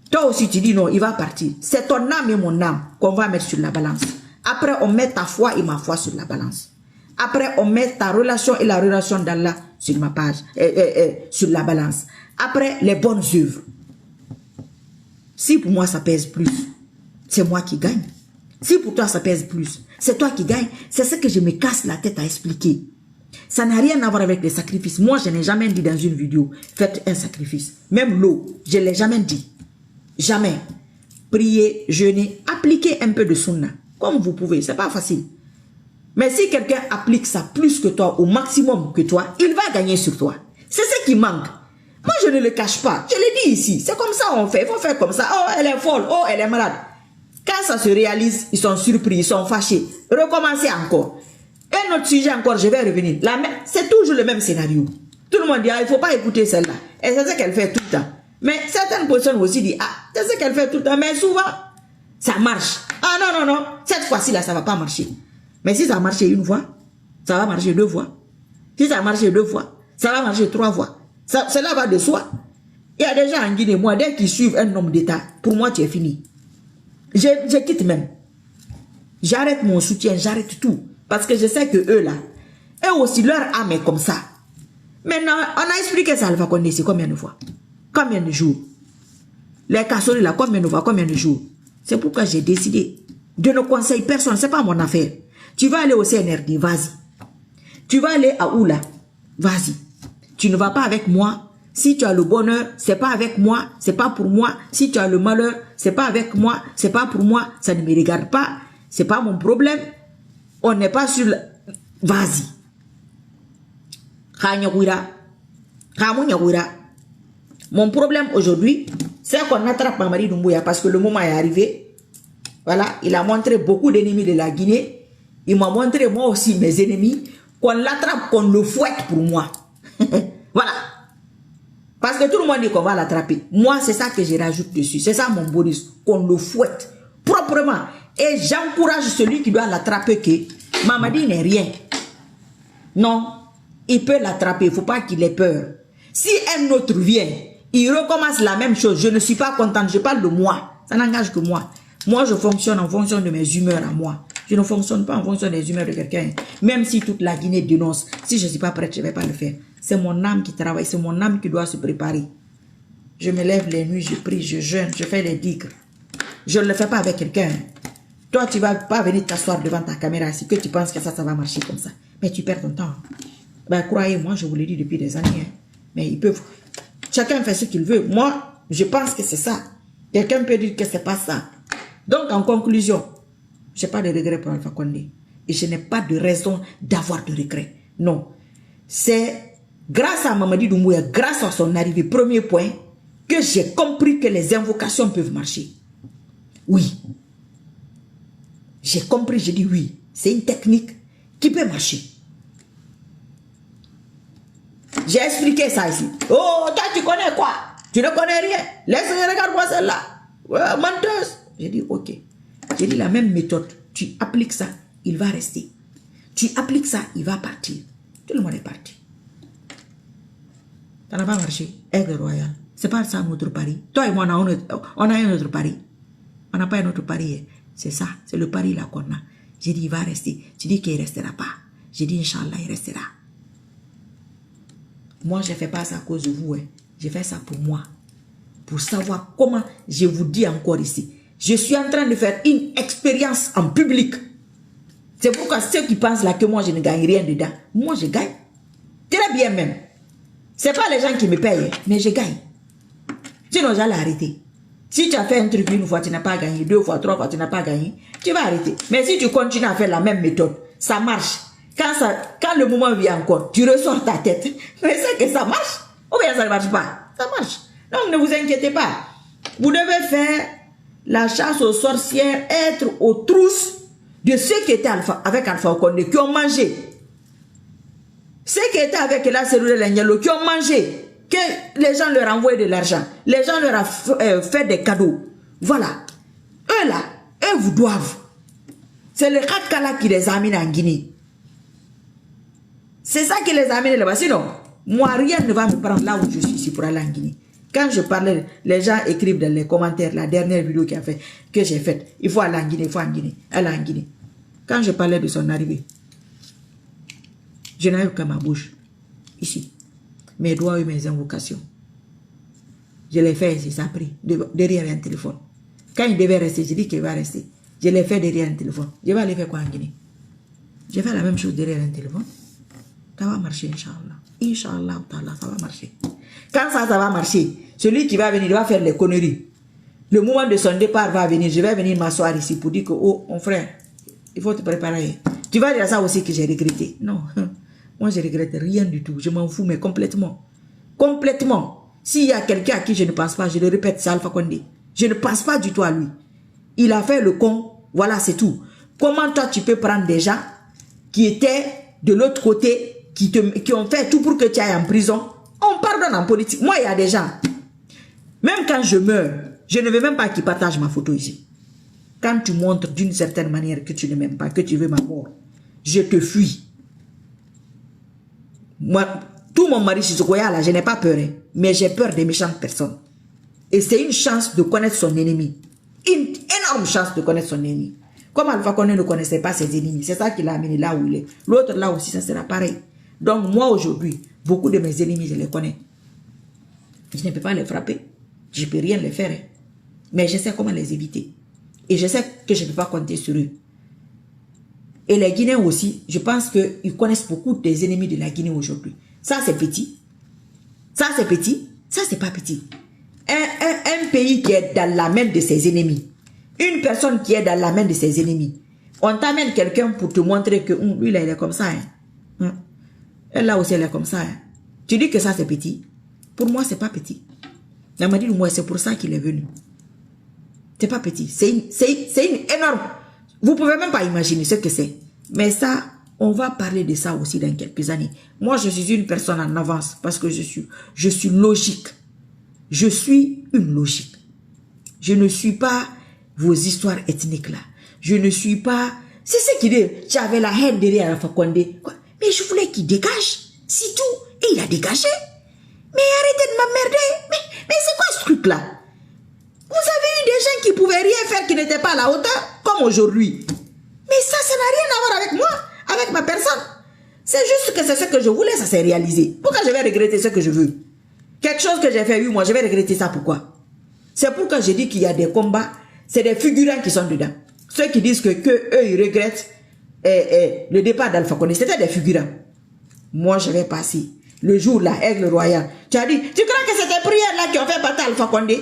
Toi aussi tu dis non, il va partir. C'est ton âme et mon âme qu'on va mettre sur la balance. Après on met ta foi et ma foi sur la balance. Après on met ta relation et la relation d'Allah sur ma page, sur la balance. Après les bonnes œuvres. Si pour moi ça pèse plus, c'est moi qui gagne. Si pour toi ça pèse plus, c'est toi qui gagne. C'est ce que je me casse la tête à expliquer. Ça n'a rien à voir avec les sacrifices. Moi, je n'ai jamais dit dans une vidéo, faites un sacrifice. Même l'eau, je ne l'ai jamais dit. Jamais. Priez, jeûner, appliquez un peu de sunna. Comme vous pouvez, c'est pas facile. Mais si quelqu'un applique ça plus que toi, au maximum que toi, il va gagner sur toi. C'est ce qui manque. Moi, je ne le cache pas. Je l'ai dit ici. C'est comme ça on fait. Il faut faire comme ça. Oh, elle est folle. Oh, elle est malade. Quand ça se réalise, ils sont surpris, ils sont fâchés. Recommencez encore. Un autre sujet encore, je vais revenir. C'est toujours le même scénario. Tout le monde dit, ah, il ne faut pas écouter celle-là. Et c'est ce qu'elle fait tout le temps. Mais certaines personnes aussi disent, ah, c'est ce qu'elle fait tout le temps. Mais souvent, ça marche. Ah non, non, non. Cette fois-ci, là, ça ne va pas marcher. Mais si ça a marché une fois, ça va marcher 2 fois. Si ça a marché 2 fois, ça va marcher 3 fois. Cela va de soi. Il y a des gens en Guinée, moi, dès qu'ils suivent un homme d'État, pour moi, tu es fini. Je quitte même. J'arrête mon soutien, j'arrête tout. Parce que je sais que eux là, eux aussi leur âme est comme ça. Maintenant, on a expliqué ça à Alpha Condé ici combien de fois? Combien de jours? Les casseroles là, combien de fois? Combien de jours? C'est pourquoi j'ai décidé de ne conseiller personne, c'est pas mon affaire. Tu vas aller au CNRD, vas-y. Tu vas aller à Oula, vas-y. Tu ne vas pas avec moi. Si tu as le bonheur, c'est pas avec moi, c'est pas pour moi. Si tu as le malheur, c'est pas avec moi, c'est pas pour moi, ça ne me regarde pas, c'est pas mon problème. On n'est pas sur le... Vas-y. Mon problème aujourd'hui, c'est qu'on attrape Mamadi Doumbouya parce que le moment est arrivé. Voilà, il a montré beaucoup d'ennemis de la Guinée. Il m'a montré moi aussi mes ennemis. Qu'on l'attrape, qu'on le fouette pour moi. Voilà. Parce que tout le monde dit qu'on va l'attraper. Moi, c'est ça que je rajoute dessus. C'est ça mon bonus. Qu'on le fouette proprement. Et j'encourage celui qui doit l'attraper que Mamadi n'est rien. Non, il peut l'attraper. Il ne faut pas qu'il ait peur. Si un autre vient, il recommence la même chose. Je ne suis pas contente. Je parle de moi. Ça n'engage que moi. Moi, je fonctionne en fonction de mes humeurs à moi. Je ne fonctionne pas en fonction des humeurs de quelqu'un. Même si toute la Guinée dénonce. Si je ne suis pas prête, je ne vais pas le faire. C'est mon âme qui travaille. C'est mon âme qui doit se préparer. Je me lève les nuits, je prie, je jeûne, je fais les digues. Je ne le fais pas avec quelqu'un. Toi, tu ne vas pas venir t'asseoir devant ta caméra ici que tu penses que ça va marcher comme ça. Mais tu perds ton temps. Ben, croyez-moi, je vous l'ai dit depuis des années. Hein. Mais ils peuvent... Chacun fait ce qu'il veut. Moi, je pense que c'est ça. Quelqu'un peut dire que ce n'est pas ça. Donc, en conclusion, je n'ai pas de regret pour Alpha Condé. Et je n'ai pas de raison d'avoir de regret. Non. C'est grâce à Mamadi Doumbouya, grâce à son arrivée, premier point, que j'ai compris que les invocations peuvent marcher. Oui. J'ai compris, j'ai dit oui. C'est une technique qui peut marcher. J'ai expliqué ça ici. Oh, toi tu connais quoi? Tu ne connais rien. Laisse-moi regarder-moi celle-là. Ouais, menteuse. J'ai dit ok. J'ai dit la même méthode. Tu appliques ça, il va rester. Tu appliques ça, il va partir. Tout le monde est parti. Ça n'a pas marché. Aigle royal. C'est pas ça notre pari. Toi et moi, on a un autre pari. On n'a pas un autre pari. C'est ça. C'est le pari là qu'on a. J'ai dit il va rester. Tu dis qu'il ne restera pas. J'ai dit Inch'Allah, il restera. Moi, je ne fais pas ça à cause de vous. Hein. Je fais ça pour moi. pour savoir comment, je vous dis encore ici, je suis en train de faire une expérience en public. C'est pourquoi ceux qui pensent là que moi je ne gagne rien dedans, moi je gagne. Très bien même. C'est pas les gens qui me payent, mais je gagne. Sinon j'allais arrêter. Si tu as fait un truc une fois, tu n'as pas gagné, 2 fois, 3 fois, tu n'as pas gagné, tu vas arrêter. Mais si tu continues à faire la même méthode, ça marche. Quand le moment vient encore, tu ressors ta tête. Mais c'est que ça marche. Ou bien ça ne marche pas. Ça marche. Donc ne vous inquiétez pas. Vous devez faire la chasse aux sorcières, être aux trousses de ceux qui étaient avec Alpha Condé, qui ont mangé. Ceux qui étaient avec la cellule de l'Agnello, qui ont mangé. Que les gens leur envoient de l'argent. Les gens leur ont fait des cadeaux. Voilà. Eux là, eux vous doivent. C'est le Khatkala qui les amène en Guinée. C'est ça qui les amène là-bas. Sinon, moi, rien ne va me prendre là où je suis ici pour aller en Guinée. Quand je parlais, les gens écrivent dans les commentaires, la dernière vidéo que j'ai faite, il faut aller en Guinée, il faut en Guinée, aller en Guinée. Quand je parlais de son arrivée, je n'avais que ma bouche, ici. Mes doigts et mes invocations. Je l'ai fait ici, ça a pris, derrière un téléphone. Quand il devait rester, je dis qu'il va rester. Je l'ai fait derrière un téléphone. Je vais aller faire quoi en Guinée? Je vais faire la même chose derrière un téléphone. Ça va marcher, Inch'Allah. Inch'Allah, ça va marcher. Quand ça va marcher, celui qui va venir, il va faire les conneries. Le moment de son départ va venir. Je vais venir m'asseoir ici pour dire que, oh, mon frère, il faut te préparer. Tu vas dire ça aussi que j'ai regretté. Non. Moi, je ne regrette rien du tout. Je m'en fous, mais complètement. Complètement. S'il y a quelqu'un à qui je ne pense pas, je le répète, c'est Alpha Condé. Je ne pense pas du tout à lui. Il a fait le con. Voilà, c'est tout. Comment toi, tu peux prendre des gens qui étaient de l'autre côté, qui ont fait tout pour que tu ailles en prison? On pardonne en politique. Moi, il y a des gens. Même quand je meurs, je ne veux même pas qu'ils partagent ma photo ici. Quand tu montres d'une certaine manière que tu ne m'aimes pas, que tu veux ma mort, je te fuis. Moi, tout mon mari Sissoko-Ya là, je n'ai pas peur, hein, mais j'ai peur des méchantes personnes. Et c'est une chance de connaître son ennemi. Une énorme chance de connaître son ennemi. Comme Alpha Condé ne connaissait pas ses ennemis, c'est ça qui l'a amené là où il est. L'autre là aussi, ça sera pareil. Donc moi aujourd'hui, beaucoup de mes ennemis, je les connais. Je ne peux pas les frapper. Je ne peux rien les faire. Hein. Mais je sais comment les éviter. Et je sais que je ne peux pas compter sur eux. Et les Guinéens aussi, je pense qu'ils connaissent beaucoup des ennemis de la Guinée aujourd'hui. Ça, c'est petit. Ça, c'est petit. Ça, c'est pas petit. Un pays qui est dans la main de ses ennemis. Une personne qui est dans la main de ses ennemis. On t'amène quelqu'un pour te montrer que lui, là, il est comme ça. Hein. Elle, là aussi, elle est comme ça. Hein. Tu dis que ça, c'est petit. Pour moi, c'est pas petit. Elle m'a dit, moi, c'est pour ça qu'il est venu. C'est pas petit. C'est une énorme... Vous pouvez même pas imaginer ce que c'est. Mais ça, on va parler de ça aussi dans quelques années. Moi, je suis une personne en avance parce que je suis logique. Je suis une logique. Je ne suis pas vos histoires ethniques là. Je ne suis pas... C'est ce qui dit, tu avais la haine derrière Alpha Condé. Mais je voulais qu'il dégage. C'est tout. Et il a dégagé. Mais arrêtez de m'emmerder. Mais c'est quoi ce truc là? Vous avez eu des gens qui pouvaient rien faire, qui n'étaient pas à la hauteur, comme aujourd'hui. Mais ça n'a rien à voir avec moi, avec ma personne. C'est juste que c'est ce que je voulais, ça s'est réalisé. Pourquoi je vais regretter ce que je veux? Quelque chose que j'ai fait, oui, moi, je vais regretter ça, pourquoi? C'est pourquoi je dis qu'il y a des combats, c'est des figurants qui sont dedans. Ceux qui disent que eux, ils regrettent le départ d'Alpha Condé, c'était des figurants. Moi, je vais passer. Le jour là, Aigle Royal, tu as dit, tu crois que c'est des prières là qui ont fait partir Alpha Condé?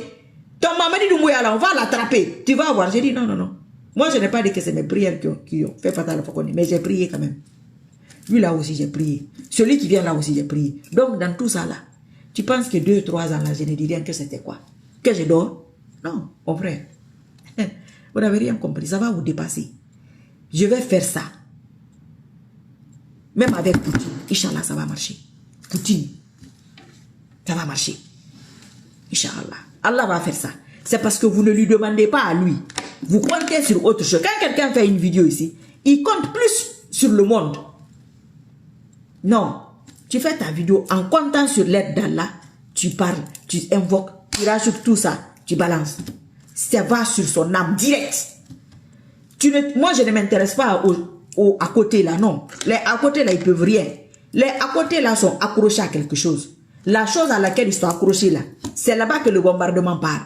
Ton maman dit Doumbouya là, on va l'attraper. Tu vas voir. J'ai dit non, non, non. Moi, je n'ai pas dit que c'est mes prières qui ont fait partir Alpha Condé, mais j'ai prié quand même. Lui là aussi, j'ai prié. Celui qui vient là aussi, j'ai prié. Donc, dans tout ça là, tu penses que 2, 3 ans là, je ne dis rien que c'était quoi? Que je dors? Non, mon frère. Vous n'avez rien compris. Ça va vous dépasser. Je vais faire ça. Même avec Poutine. Inch'Allah, ça va marcher. Poutine. Ça va marcher. Inch'Allah. Allah va faire ça. C'est parce que vous ne lui demandez pas à lui. Vous comptez sur autre chose. Quand quelqu'un fait une vidéo ici, il compte plus sur le monde. Non. Tu fais ta vidéo en comptant sur l'aide d'Allah. Tu parles, tu invoques, tu rajoutes tout ça, tu balances. Ça va sur son âme direct. Moi, je ne m'intéresse pas à côté là, non. Les à côté là, ils peuvent rien. Les à côté là sont accrochés à quelque chose. La chose à laquelle ils sont accrochés là, c'est là-bas que le bombardement part.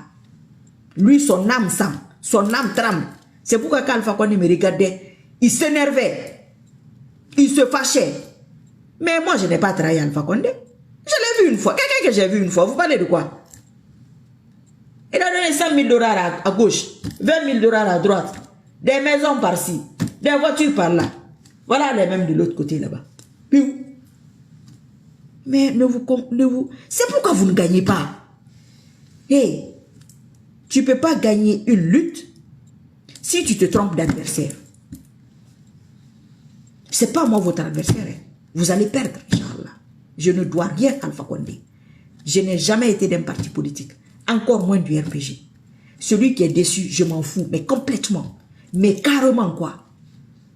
Lui, son âme sent, son âme tremble. C'est pourquoi quand Alpha Condé me regardait, il s'énervait, il se fâchait. Mais moi, je n'ai pas trahi Alpha Condé. Je l'ai vu une fois. Quelqu'un que j'ai vu une fois, vous parlez de quoi? Il a donné 100 000 dollars à gauche, 20 000 dollars à droite, des maisons par-ci, des voitures par-là. Voilà les mêmes de l'autre côté là-bas. Puis, mais c'est pourquoi vous ne gagnez pas. Hey, tu ne peux pas gagner une lutte si tu te trompes d'adversaire. Ce n'est pas moi votre adversaire. Hein. Vous allez perdre, Inch'Allah. Je ne dois rien à Alpha Condé. Je n'ai jamais été d'un parti politique. Encore moins du RPG. Celui qui est déçu, je m'en fous, mais complètement. Mais carrément quoi.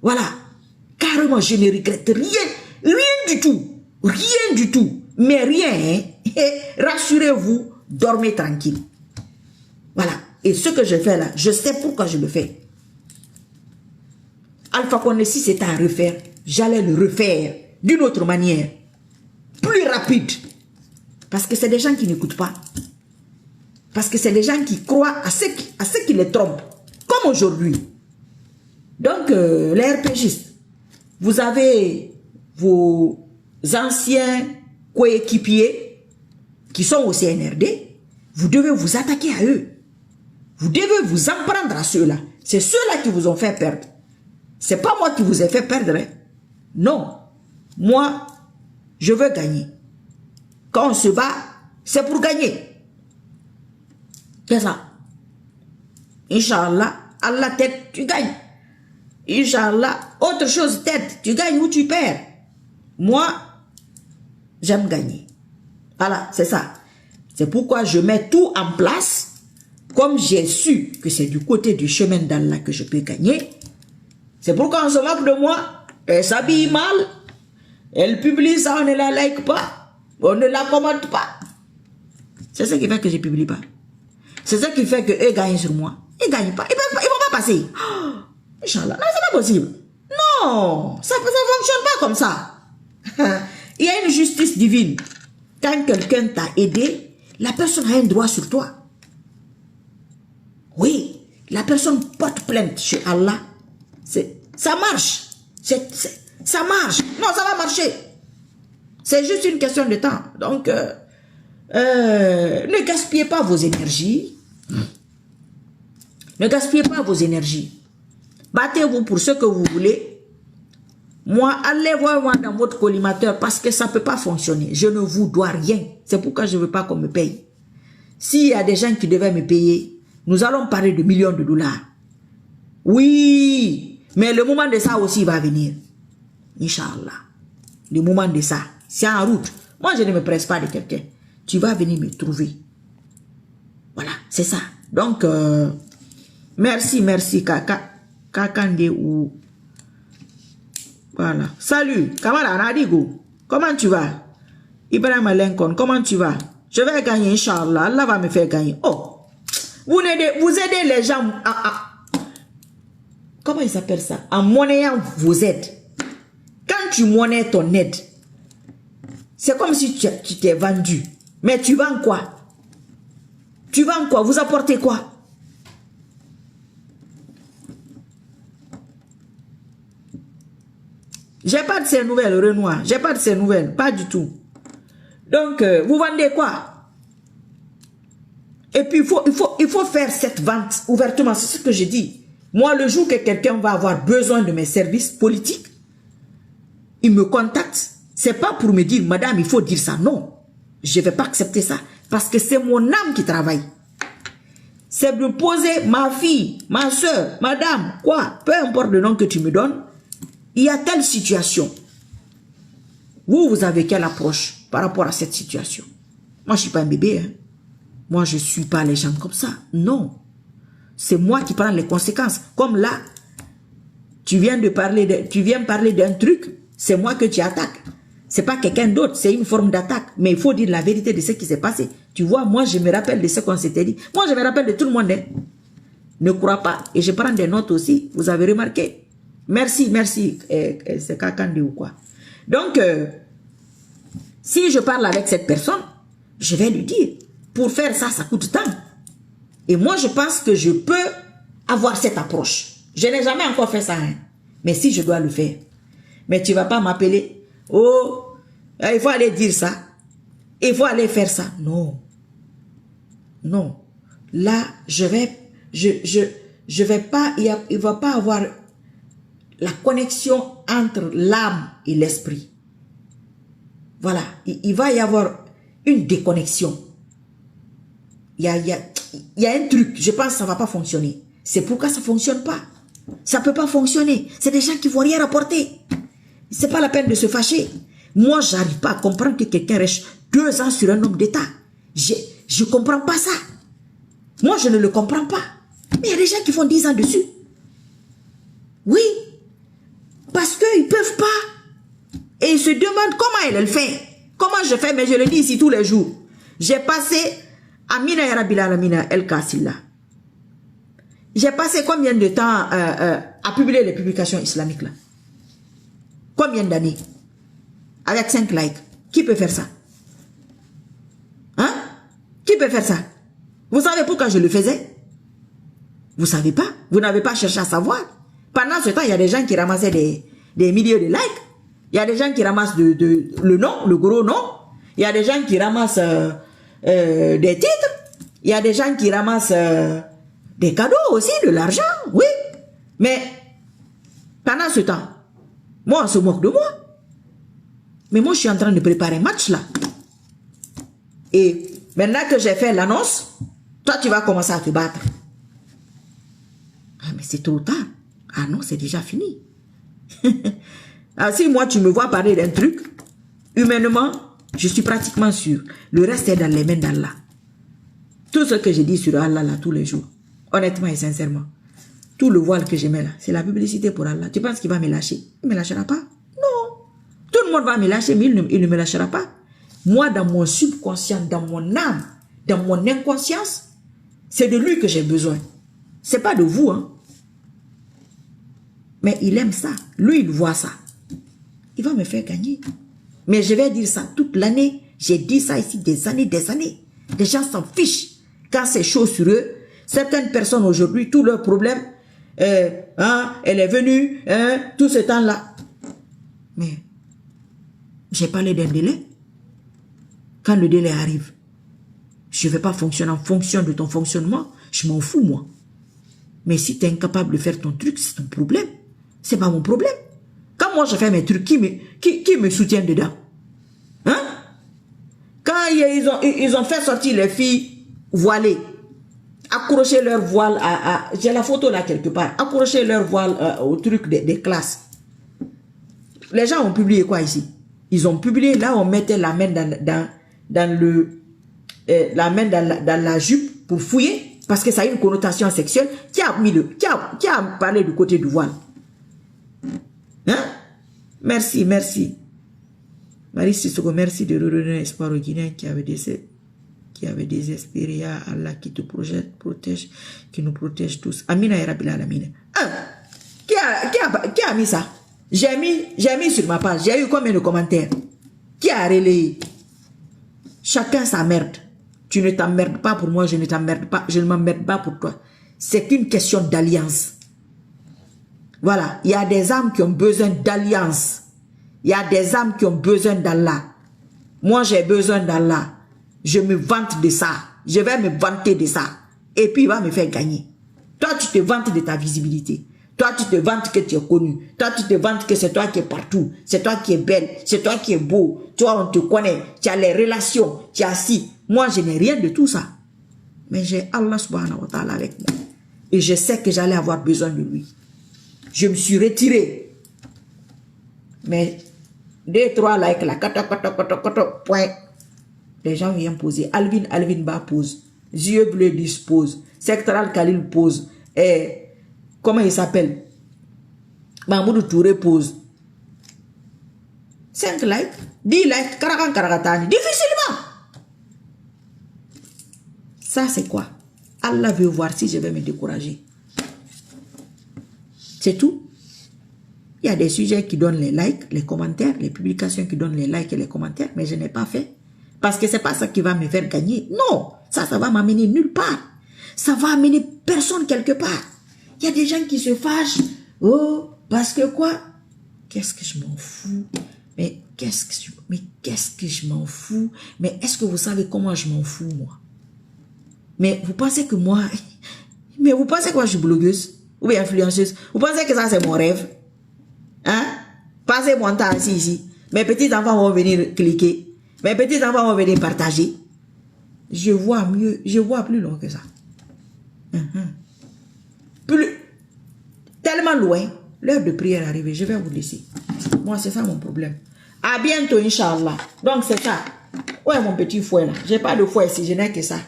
Voilà. Carrément, je ne regrette rien. Rien du tout. Rien du tout. Mais rien. Hein. Rassurez-vous, dormez tranquille. Voilà. Et ce que je fais là, je sais pourquoi je le fais. Alpha Condé, si c'était à refaire, j'allais le refaire d'une autre manière. Plus rapide. Parce que c'est des gens qui n'écoutent pas. Parce que c'est des gens qui croient à ceux qui les trompent. Comme aujourd'hui. Donc, les RPGistes, vous avez vos anciens coéquipiers qui sont au CNRD. Vous devez vous attaquer à eux. Vous devez vous en prendre à ceux-là. C'est ceux-là qui vous ont fait perdre. C'est pas moi qui vous ai fait perdre. Hein. Non. Moi, je veux gagner. Quand on se bat, c'est pour gagner. C'est ça. Inch'Allah, Allah t'aide, tu gagnes. Inch'Allah, autre chose t'aide, tu gagnes ou tu perds. Moi, j'aime gagner. Voilà, c'est ça. C'est pourquoi je mets tout en place. Comme j'ai su que c'est du côté du chemin d'Allah que je peux gagner. C'est pourquoi on se moque de moi. Elle s'habille mal. Elle publie ça, on ne la like pas. On ne la commente pas. C'est ce qui fait que je ne publie pas. C'est ce qui fait qu'eux gagnent sur moi. Ils ne gagnent pas. Ils ne vont pas passer. Oh, Inch'Allah. Non, c'est pas possible. Non, ça ne fonctionne pas comme ça. Il y a une justice divine. Quand quelqu'un t'a aidé, la personne a un droit sur toi. Oui, la personne porte plainte chez Allah. Ça marche. Ça marche. Non, ça va marcher. C'est juste une question de temps. Donc, ne gaspillez pas vos énergies. Ne gaspillez pas vos énergies. Battez-vous pour ce que vous voulez. Moi, allez voir moi dans votre collimateur parce que ça ne peut pas fonctionner. Je ne vous dois rien. C'est pourquoi je ne veux pas qu'on me paye. S'il y a des gens qui devaient me payer, nous allons parler de millions de dollars. Oui, mais le moment de ça aussi va venir. Inch'Allah. Le moment de ça, c'est en route. Moi, je ne me presse pas de quelqu'un. Tu vas venir me trouver. Voilà, c'est ça. Donc, merci, Kakande ou... Voilà. Salut, Kamala Nadigo. Comment tu vas? Ibrahim Lincoln, comment tu vas? Je vais gagner, Inch'Allah. Allah va me faire gagner. Oh! Vous aidez les gens comment ils s'appellent ça? En monnayant vos aides. Quand tu monnaies ton aide, c'est comme si tu t'es vendu. Mais tu vends quoi? Tu vends quoi? Vous apportez quoi? J'ai pas de ces nouvelles, Renoir. J'ai pas de ces nouvelles. Pas du tout. Donc, vous vendez quoi? Et puis, il faut faire cette vente ouvertement. C'est ce que j'ai dit. Moi, le jour que quelqu'un va avoir besoin de mes services politiques, il me contacte. C'est pas pour me dire, madame, il faut dire ça. Non. Je ne vais pas accepter ça. Parce que c'est mon âme qui travaille. C'est de poser ma fille, ma soeur, madame, quoi, peu importe le nom que tu me donnes, il y a telle situation. Vous avez quelle approche par rapport à cette situation? Moi, je ne suis pas un bébé. Hein. Moi, je ne suis pas les gens comme ça. Non. C'est moi qui prends les conséquences. Comme là, tu viens parler d'un truc, c'est moi que tu attaques. Ce n'est pas quelqu'un d'autre, c'est une forme d'attaque. Mais il faut dire la vérité de ce qui s'est passé. Tu vois, moi, je me rappelle de ce qu'on s'était dit. Moi, je me rappelle de tout le monde. Hein. Ne crois pas. Et je prends des notes aussi. Vous avez remarqué. Merci. C'est Kakande ou quoi. Donc, si je parle avec cette personne, je vais lui dire. pour faire ça, ça coûte tant. Et moi, je pense que je peux avoir cette approche. Je n'ai jamais encore fait ça, hein. Mais si je dois le faire. Mais tu ne vas pas m'appeler. Oh, il faut aller dire ça. Il faut aller faire ça. Non. Non. Là, je vais pas, il va pas avoir la connexion entre l'âme et l'esprit. Voilà. Il va y avoir une déconnexion. Il y a un truc. Je pense que ça ne va pas fonctionner. C'est pourquoi ça ne fonctionne pas. Ça ne peut pas fonctionner. C'est des gens qui ne vont rien rapporter. Ce n'est pas la peine de se fâcher. Moi, je n'arrive pas à comprendre que quelqu'un reste 2 ans sur un homme d'État. Je ne comprends pas ça. Moi, je ne le comprends pas. Mais il y a des gens qui font 10 ans dessus. Oui. Parce qu'ils ne peuvent pas. Et ils se demandent comment elle le fait. Comment je fais, mais je le dis ici tous les jours. J'ai passé, Amina Yarabila Amina El Kassila. J'ai passé combien de temps à publier les publications islamiques là? Combien d'années? Avec 5 likes. Qui peut faire ça? Hein? Qui peut faire ça? Vous savez pourquoi je le faisais? Vous ne savez pas? Vous n'avez pas cherché à savoir? Pendant ce temps, il y a des gens qui ramassaient des milliers de likes. Il y a des gens qui ramassent le nom, le gros nom. Il y a des gens qui ramassent des titres. Il y a des gens qui ramassent des cadeaux aussi, de l'argent. Oui. Mais pendant ce temps, moi, on se moque de moi. Mais moi, je suis en train de préparer un match là. Et maintenant que j'ai fait l'annonce, toi, tu vas commencer à te battre. Ah, mais c'est trop tard. Ah non, c'est déjà fini. Ah, si moi, tu me vois parler d'un truc, humainement, je suis pratiquement sûr. Le reste est dans les mains d'Allah. Tout ce que je dis sur Allah là, tous les jours, honnêtement et sincèrement, tout le voile que je mets là, c'est la publicité pour Allah. Tu penses qu'il va me lâcher? Il ne me lâchera pas? Non. Tout le monde va me lâcher, mais il ne me lâchera pas. Moi, dans mon subconscient, dans mon âme, dans mon inconscience, c'est de lui que j'ai besoin. C'est pas de vous, hein. Mais il aime ça. Lui, il voit ça. Il va me faire gagner. Mais je vais dire ça toute l'année. J'ai dit ça ici des années, des années. Les gens s'en fichent. Quand c'est chaud sur eux, certaines personnes aujourd'hui, tous leurs problèmes, elle est venue, tout ce temps-là. Mais j'ai parlé d'un délai. Quand le délai arrive, je ne vais pas fonctionner en fonction de ton fonctionnement. Je m'en fous, moi. Mais si tu es incapable de faire ton truc, c'est ton problème. C'est pas mon problème. Quand moi je fais mes trucs, qui me soutient dedans? Hein? Quand ils ont fait sortir les filles voilées, accrocher leur voile j'ai la photo là quelque part, accrocher leur voile au truc des classes. Les gens ont publié quoi ici? Ils ont publié, là on mettait la main dans la jupe pour fouiller, parce que ça a une connotation sexuelle. Qui a parlé du côté du voile? Hein? Merci, merci. Marie Sissoko, merci de redonner espoir aux Guinéens qui avaient désespéré. Ya Allah qui te protège, qui nous protège tous. Amina ya Rabbil Alamin. Qui a mis ça? J'ai mis sur ma page. J'ai eu combien de commentaires? Qui a relayé? Chacun sa merde. Tu ne t'emmerdes pas pour moi, je ne t'emmerde pas, je ne m'emmerde pas pour toi. C'est une question d'alliance. Voilà, il y a des âmes qui ont besoin d'alliance. Il y a des âmes qui ont besoin d'Allah. Moi, j'ai besoin d'Allah. Je me vante de ça. Je vais me vanter de ça. Et puis, il va me faire gagner. Toi, tu te vantes de ta visibilité. Toi, tu te vantes que tu es connu. Toi, tu te vantes que c'est toi qui es partout. C'est toi qui es belle. C'est toi qui es beau. Toi, on te connaît. Tu as les relations. Tu as si. Moi, je n'ai rien de tout ça. Mais j'ai Allah subhanahu wa ta'ala avec moi. Et je sais que j'allais avoir besoin de lui. Je me suis retiré. Mais 2, 3 likes là, point. Les gens viennent poser. Alvin Ba pose. Yeux bleus dispose. Sectoral Khalil pose. Et comment il s'appelle? Mahmoud Touré pose. 5 likes, 10 likes, karagatani. Difficilement. Ça c'est quoi? Allah veut voir si je vais me décourager. C'est tout. Il y a des sujets qui donnent les likes, les commentaires, les publications qui donnent les likes et les commentaires, mais je n'ai pas fait. Parce que c'est pas ça qui va me faire gagner. Non, ça va m'amener nulle part. Ça va amener personne quelque part. Il y a des gens qui se fâchent. Oh, parce que quoi? Qu'est-ce que je m'en fous? Mais qu'est-ce que je m'en fous? Mais est-ce que vous savez comment je m'en fous, moi? Mais vous pensez que moi... Mais vous pensez que moi, je suis blogueuse? Ou bien influenceuse? Vous pensez que ça, c'est mon rêve? Hein? Passez mon temps ici. Mes petits-enfants vont venir cliquer. Mes petits-enfants vont venir partager. Je vois mieux. Je vois plus loin que ça. Tellement loin. L'heure de prière est arrivée. Je vais vous laisser. Moi, c'est ça mon problème. À bientôt, Inch'Allah. Donc, c'est ça. Où est mon petit fouet là? J'ai pas de fouet ici. Je n'ai que ça.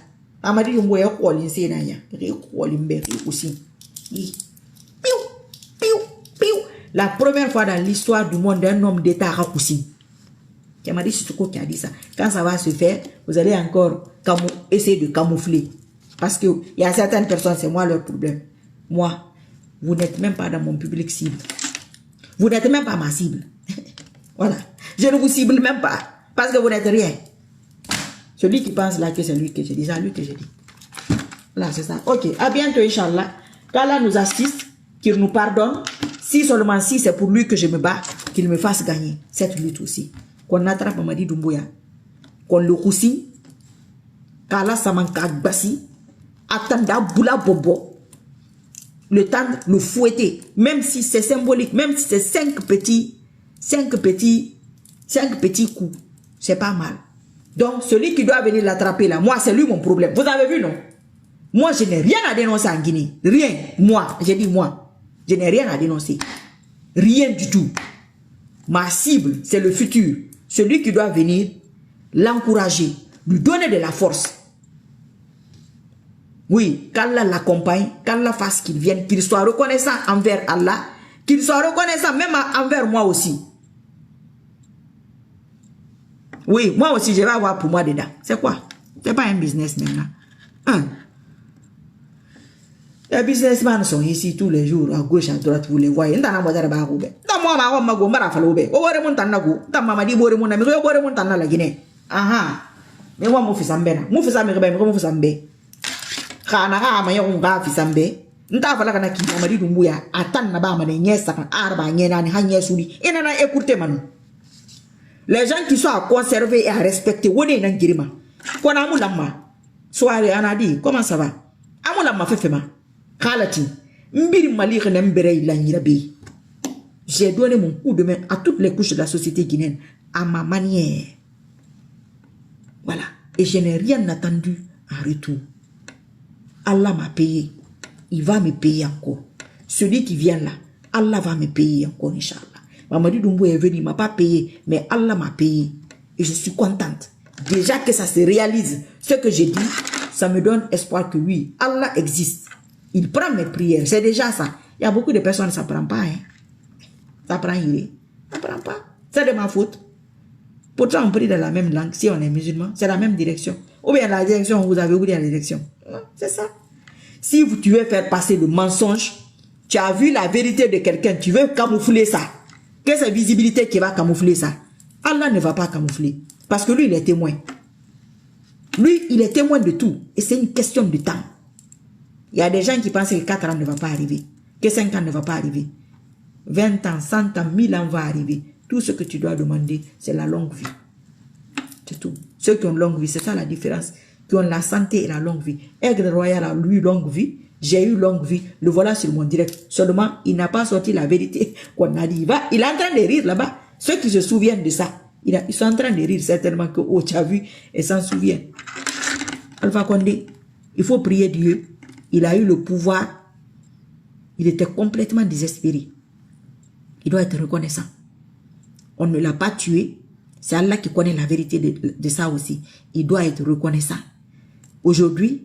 Amadi, je vais quoi l'insé na ya. Je vais aussi. La première fois dans l'histoire du monde d'un homme d'État à Koussin. Qui m'a dit, c'est ce qui a dit ça. Quand ça va se faire, vous allez encore essayer de camoufler. Parce qu'il y a certaines personnes, c'est moi leur problème. Moi, vous n'êtes même pas dans mon public cible. Vous n'êtes même pas ma cible. Voilà. Je ne vous cible même pas. Parce que vous n'êtes rien. Celui qui pense là que c'est lui que je dis, c'est à lui que je dis. Voilà, c'est ça. Ok, à bientôt, Inch'Allah. Qu'Allah nous assiste, qu'il nous pardonne. Si seulement si c'est pour lui que je me bats, qu'il me fasse gagner cette lutte aussi. Qu'on attrape Mamadi Doumbouya, qu'on le roussi, qu'Allah Samankag Bassi, attenda Boula Bobo, le temps de le fouetter, même si c'est symbolique, même si c'est 5 petits coups, c'est pas mal. Donc, celui qui doit venir l'attraper là, moi, c'est lui mon problème. Vous avez vu, non? Moi, je n'ai rien à dénoncer en Guinée. Rien. Moi, j'ai dit moi. Je n'ai rien à dénoncer. Rien du tout. Ma cible, c'est le futur. Celui qui doit venir l'encourager, lui donner de la force. Oui, qu'Allah l'accompagne, qu'Allah fasse qu'il vienne, qu'il soit reconnaissant envers Allah, qu'il soit reconnaissant même envers moi aussi. Oui, moi aussi, je vais avoir pour moi dedans. C'est quoi? C'est pas un business maintenant. Les businessmen sont ici tous les jours, à gauche, à droite, vous les voyez. Dans moi, la Guinée. Mais moi, mon fils ambe. Mon fils ambe, mon fils ambe. Kana ma yon ga fils ambe. Nta fala kana ki Mamadi Doumbouya. Atan na ba ma ne nyesa kan arba nyena ni hanye suri. Ina na écouter man. Les gens qui sont à conserver et à respecter, on est dans Girima. Quand on a ma soirée, on a dit, comment ça va? On a ma fait ma. Kalati, mbiri mali renembere il a nirabi. J'ai donné mon coup de main à toutes les couches de la société guinéenne, à ma manière. Voilà. Et je n'ai rien attendu en retour. Allah m'a payé. Il va me payer encore. Celui qui vient là, Allah va me payer encore, Inch'Allah. Mamadi Doumbouya est venu, il ne m'a pas payé, mais Allah m'a payé. Et je suis contente. Déjà que ça se réalise, ce que j'ai dit, ça me donne espoir que oui, Allah existe. Il prend mes prières, c'est déjà ça. Il y a beaucoup de personnes, ça ne prend pas. Hein. Ça prend iré. Ça ne prend pas. C'est de ma faute. Pourtant, on prie dans la même langue. Si on est musulman, c'est la même direction. Ou bien la direction, vous avez oublié la direction. C'est ça. Si tu veux faire passer le mensonge, tu as vu la vérité de quelqu'un, tu veux camoufler ça. Que c'est visibilité qui va camoufler ça. Allah ne va pas camoufler. Parce que lui, il est témoin. Lui, il est témoin de tout. Et c'est une question de temps. Il y a des gens qui pensent que 4 ans ne va pas arriver. Que 5 ans ne va pas arriver. 20 ans, 100 ans, 1000 ans va arriver. Tout ce que tu dois demander, c'est la longue vie. C'est tout. Ceux qui ont longue vie, c'est ça la différence. Qui ont la santé et la longue vie. Aigle Royal a lui longue vie. J'ai eu longue vie. Le voilà sur mon direct. Seulement, il n'a pas sorti la vérité qu'on a dit. Il est en train de rire là-bas. Ceux qui se souviennent de ça, ils sont en train de rire certainement que, oh, tu as vu, et s'en souvient. Alpha Condé, il faut prier Dieu. Il a eu le pouvoir. Il était complètement désespéré. Il doit être reconnaissant. On ne l'a pas tué. C'est Allah qui connaît la vérité de ça aussi. Il doit être reconnaissant. Aujourd'hui,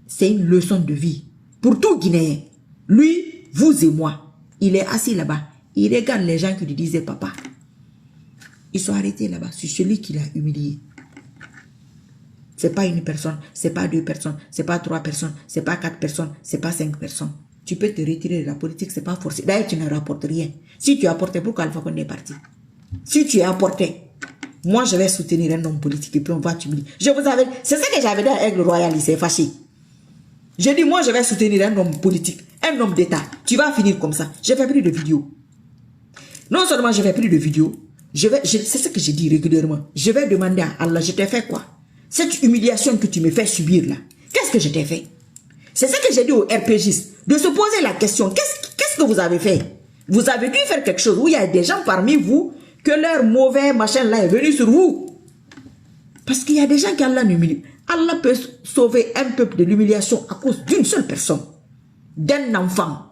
c'est une leçon de vie. Pour tout Guinéen. Lui, vous et moi. Il est assis là-bas. Il regarde les gens qui lui disaient papa. Ils sont arrêtés là-bas. C'est celui qui l'a humilié. C'est pas une personne, c'est pas 2 personnes, c'est pas 3 personnes, c'est pas 4 personnes, c'est pas 5 personnes. Tu peux te retirer de la politique, c'est pas forcé. D'ailleurs, tu ne rapportes rien. Si tu apportais, pourquoi Alpha Condé est parti? Si tu es apporté, Moi, je vais soutenir un homme politique et puis on va t'humilier. Je vous avais... C'est ça que j'avais dit avec le royal, il s'est fâché. Je dis, moi, je vais soutenir un homme politique, un homme d'État. Tu vas finir comme ça. Je fais plus de vidéos. Non seulement je fais plus de vidéos, c'est ce que je dis régulièrement. Je vais demander à Allah, je t'ai fait quoi? Cette humiliation que tu me fais subir là, qu'est-ce que je t'ai fait? C'est ce que j'ai dit aux RPGistes, de se poser la question, qu'est-ce que vous avez fait? Vous avez dû faire quelque chose où il y a des gens parmi vous que leur mauvais machin là est venu sur vous. Parce qu'il y a des gens qui Allah n'humilie. Allah peut sauver un peuple de l'humiliation à cause d'une seule personne, d'un enfant.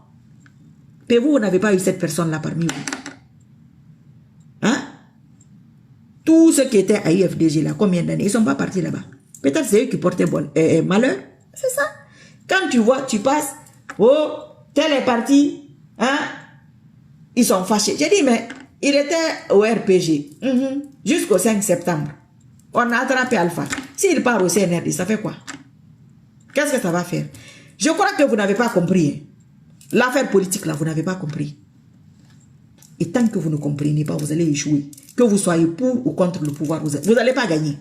Mais vous n'avez pas eu cette personne-là parmi vous. Hein? Tous ceux qui étaient à IFDG là, combien d'années, ils ne sont pas partis là-bas. Peut-être c'est eux qui portaient malheur. C'est ça. Quand tu vois, tu passes, oh, tel est parti, hein? Ils sont fâchés. J'ai dit, mais il était au RPG jusqu'au 5 septembre. On a attrapé Alpha. S'il part au CNRD, ça fait quoi? Qu'est-ce que ça va faire? Je crois que vous n'avez pas compris. Hein? L'affaire politique, là, vous n'avez pas compris. Et tant que vous ne comprenez pas, vous allez échouer. Que vous soyez pour ou contre le pouvoir, vous n'allez pas gagner.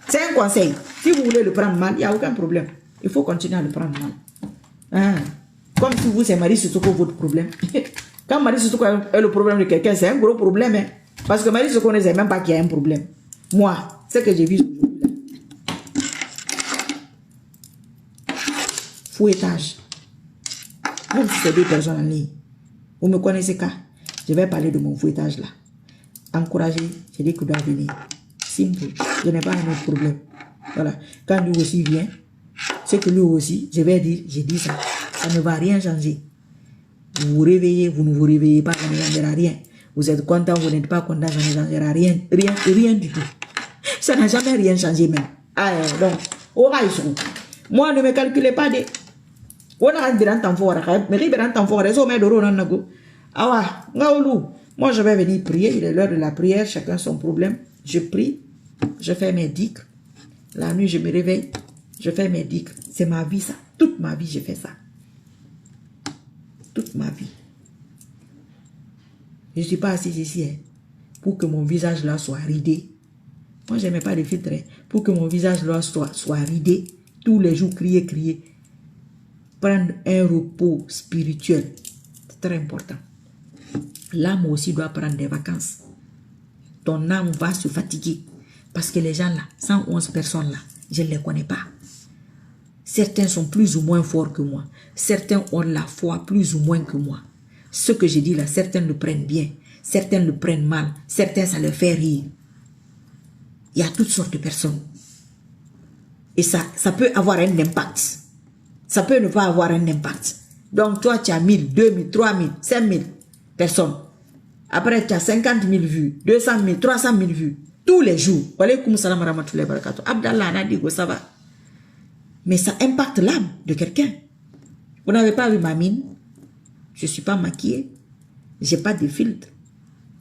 C'est un conseil. Si vous voulez le prendre mal, il n'y a aucun problème. Il faut continuer à le prendre mal. Hein? Comme si vous, c'est Marie Sissoko votre problème. Quand Marie Sissoko est le problème de quelqu'un, c'est un gros problème. Hein? Parce que Marie Sissoko ne sait même pas qu'il y a un problème. Moi, ce que j'ai vu aujourd'hui, fouettage. Même si c'est deux personnes en ligne, vous me connaissez qu'à, je vais parler de mon fouettage là. Encourager, c'est dit que doit venir. Simple, je n'ai pas un autre problème. Voilà. Quand lui aussi vient, c'est que lui aussi, je vais dire, j'ai dit ça. Ça ne va rien changer. Vous vous réveillez, vous ne vous réveillez pas, ça ne changera rien. Vous êtes content, vous n'êtes pas content, ça ne changera rien. Rien du tout. Ça n'a jamais rien changé même. Ah, donc, moi, ne me calculez pas de... Moi, je vais venir prier. Il est l'heure de la prière. Chacun son problème. Je prie. Je fais mes dhikrs. La nuit, je me réveille. Je fais mes dhikrs. C'est ma vie, ça. Toute ma vie, je fais ça. Toute ma vie. Je ne suis pas assise ici hein, pour que mon visage là soit ridé. Moi, je n'aimais pas les filtres. Hein, pour que mon visage là soit ridé. Tous les jours, crier. Prendre un repos spirituel. C'est très important. L'âme aussi doit prendre des vacances. Ton âme va se fatiguer. Parce que les gens là, 111 personnes là, je ne les connais pas. Certains sont plus ou moins forts que moi. Certains ont la foi plus ou moins que moi. Ce que je dis là, certains le prennent bien. Certains le prennent mal. Certains, ça leur fait rire. Il y a toutes sortes de personnes. Et ça peut avoir un impact. Ça peut ne pas avoir un impact. Donc toi, tu as 1000, 2000, 3000, 5000 personnes. Après, tu as 50 000 vues, 200 000, 300 000 vues. Tous les jours. Walaikum salam wa rahmatullahi wa barakatuh. Abdallah Nadigo, ça va. Mais ça impacte l'âme de quelqu'un. Vous n'avez pas vu ma mine? Je ne suis pas maquillée. Je n'ai pas de filtre.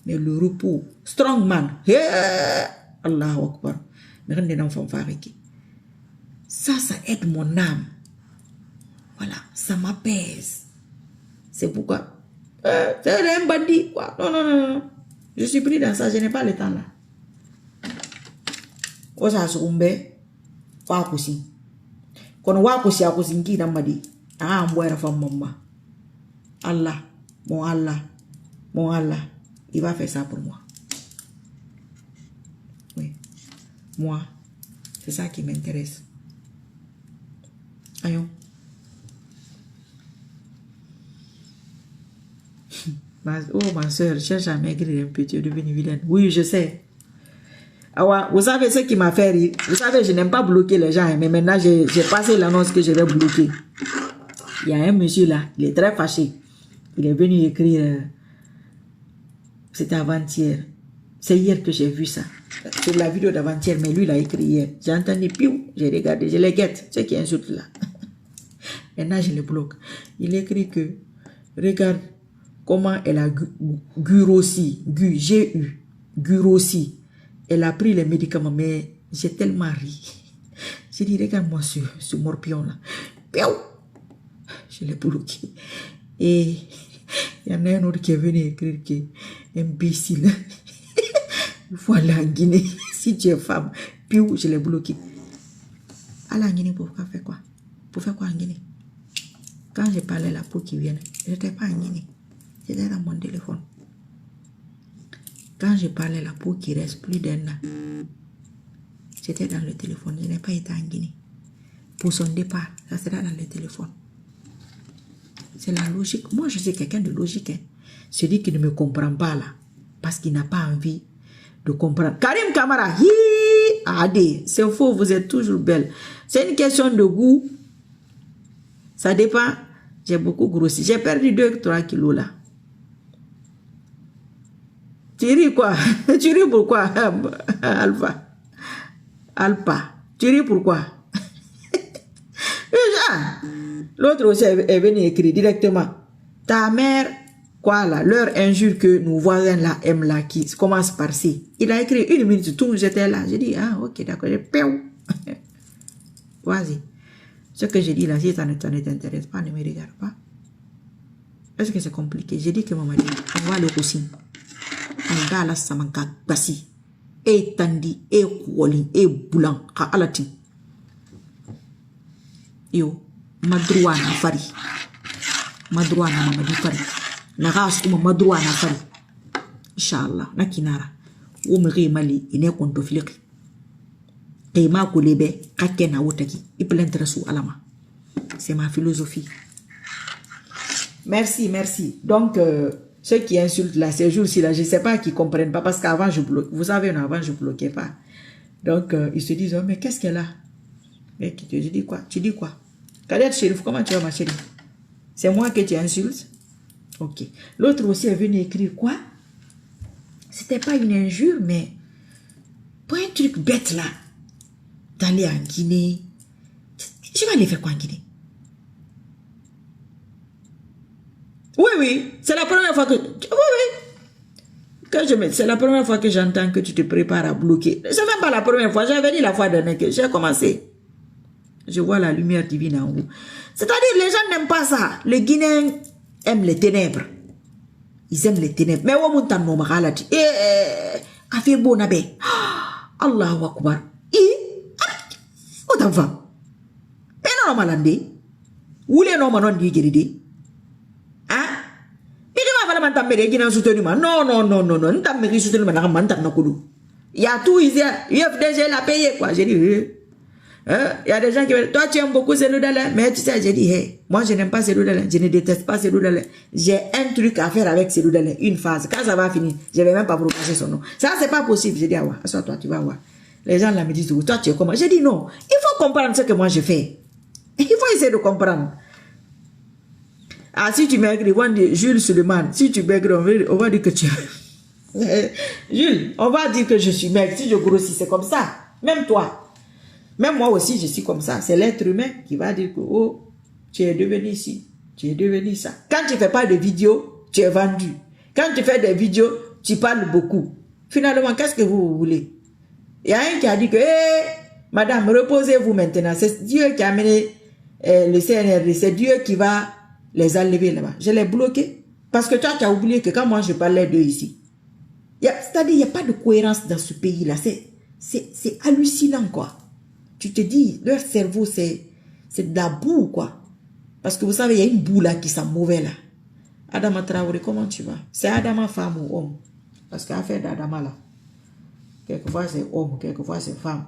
Mais le repos. Strongman. Allahu Akbar. Ça aide mon âme. Voilà. Ça m'apaise. C'est pourquoi. C'est un bandit. Quoi. Non. Je suis pris dans ça. Je n'ai pas le temps là. Osa Soumbe. Wakusi. Quand Wakusi a Kosinki Damadi. Ah, m'boire femme maman. Allah, mon Allah, il va faire ça pour moi. Oui. Moi, c'est ça qui m'intéresse. Ayon. Ma soeur, cherche à maigrir un peu, tu es devenue vilaine. Oui, je sais. Ah, vous savez ce qui m'a fait rire? Vous savez, je n'aime pas bloquer les gens, mais maintenant, j'ai passé l'annonce que je vais bloquer. Il y a un monsieur là, il est très fâché. Il est venu écrire, c'était avant-hier. C'est hier que j'ai vu ça. Sur la vidéo d'avant-hier, mais lui, il a écrit hier. J'ai entendu, piou, j'ai regardé, je les guette, ce qui insulte là. Maintenant, je le bloque. Il écrit que, regarde comment elle a grossi, grossi. Elle a pris les médicaments, mais j'ai tellement ri. J'ai dit, regarde-moi ce morpion là. Piou! Je l'ai bloqué. Et il y en a un autre qui est venu écrire que imbécile. Il faut aller en Guinée. Si tu es femme, puis je l'ai bloqué. Aller en Guinée pour faire quoi? Pour faire quoi en Guinée? Quand j'ai parlé à la peau qui vient, je n'étais pas en Guinée. J'étais dans mon téléphone. Quand j'ai parlé à la peau qui reste plus d'un an, j'étais dans le téléphone. Je n'ai pas été en Guinée. Pour son départ, ça sera dans le téléphone. C'est la logique. Moi, je suis quelqu'un de logique. Hein. Celui qui ne me comprend pas là, parce qu'il n'a pas envie de comprendre. Karim Kamara, Adé, c'est faux, vous êtes toujours belle. C'est une question de goût. Ça dépend. J'ai beaucoup grossi. J'ai perdu 2-3 kilos là. Tu ris quoi? Tu ris pourquoi, Alpha? Alpha. Tu ris pourquoi? L'autre aussi est venu écrire directement. Ta mère, quoi là, leur injure que nos voisins là aiment là, qui commence par ci. Il a écrit 1 minute, tout, j'étais là. J'ai dit, ah ok, d'accord, j'ai péou. Vas-y. Ce que j'ai dit là, si ça ne t'intéresse pas, ne me regarde pas. Est-ce que c'est compliqué? J'ai dit que maman dit, on va le aussi. On va la samanka basi. Et tandi, et kouoli, et boulan, ka alati. Yo, madrouana fari. Madrouana mamadi fari. Nagas kuma madrouana fari. Inch'Allah, nakinara. Ou me mali, il n'est qu'on te flic. Et ma kolebe, kakena wotaki. Il peut l'intéresser à la main. C'est ma philosophie. Merci, merci. Donc, ceux qui insultent là, ces jours-ci là, je ne sais pas qui comprennent pas parce qu'avant je bloquais. Vous savez, avant je bloquais pas. Donc, ils se disent, oh, mais qu'est-ce qu'elle a? Mais je dis quoi? Tu dis quoi? Kadet Chérif, comment tu vas ma chérie? C'est moi que tu insultes? Ok. L'autre aussi est venu écrire quoi? C'était pas une injure, mais pour un truc bête là, d'aller en Guinée. Je vais aller faire quoi en Guinée? Oui, oui, c'est la première fois que... Oui, oui. C'est la première fois que j'entends que tu te prépares à bloquer. C'est même pas la première fois. J'avais dit la fois dernière que j'ai commencé. Je vois la lumière divine en vous. C'est-à-dire, les gens n'aiment pas ça. Les Guinéens aiment les ténèbres. Ils aiment les ténèbres. Mais on monte en nom, malade. A fait bon abe. Allahu Akbar. Où t'en vas? Mais non, malade. Où les noms non dit guéridé? Hein? Mais tu vas faire la Guinée en soutenir. Non, non, non, non, non. N'ta me soutenir, mais il y a tout ici. UFDG l'a payé, quoi. J'ai dit, il y a des gens qui veulent, toi tu aimes beaucoup ces doudales, mais tu sais, j'ai dit, hey, moi je n'aime pas ces doudales, je ne déteste pas ces doudales. J'ai un truc à faire avec ces doudales, une phase. Quand ça va finir, je ne vais même pas prononcer son nom. Ça, c'est pas possible. J'ai dit, ah ouais, assois-toi, tu vas voir. Les gens là me disent, toi tu es comment? J'ai dit, non, il faut comprendre ce que moi je fais. Il faut essayer de comprendre. Ah, si tu m'écris, on dit Jules Suleiman, si tu m'écris, on va dire que tu es. Jules, on va dire que je suis maigre. Si je grossis, c'est comme ça. Même toi. Même moi aussi, je suis comme ça. C'est l'être humain qui va dire que, oh, tu es devenu ici, tu es devenu ça. Quand tu ne fais pas de vidéos, tu es vendu. Quand tu fais des vidéos, tu parles beaucoup. Finalement, qu'est-ce que vous voulez? Il y a un qui a dit que, madame, reposez-vous maintenant. C'est Dieu qui a amené le CNRD. C'est Dieu qui va les enlever là-bas. Je l'ai bloqué. Parce que toi, tu as oublié que quand moi, je parlais d'eux ici, c'est-à-dire, il n'y a pas de cohérence dans ce pays-là. C'est hallucinant, quoi. Tu te dis, leur cerveau, c'est de la boue, quoi. Parce que vous savez, il y a une boue là qui sent mauvais, là. Adama Traoré, comment tu vas? C'est Adama femme ou homme? Parce qu'affaire d'Adama, là, quelquefois c'est homme, quelquefois c'est femme.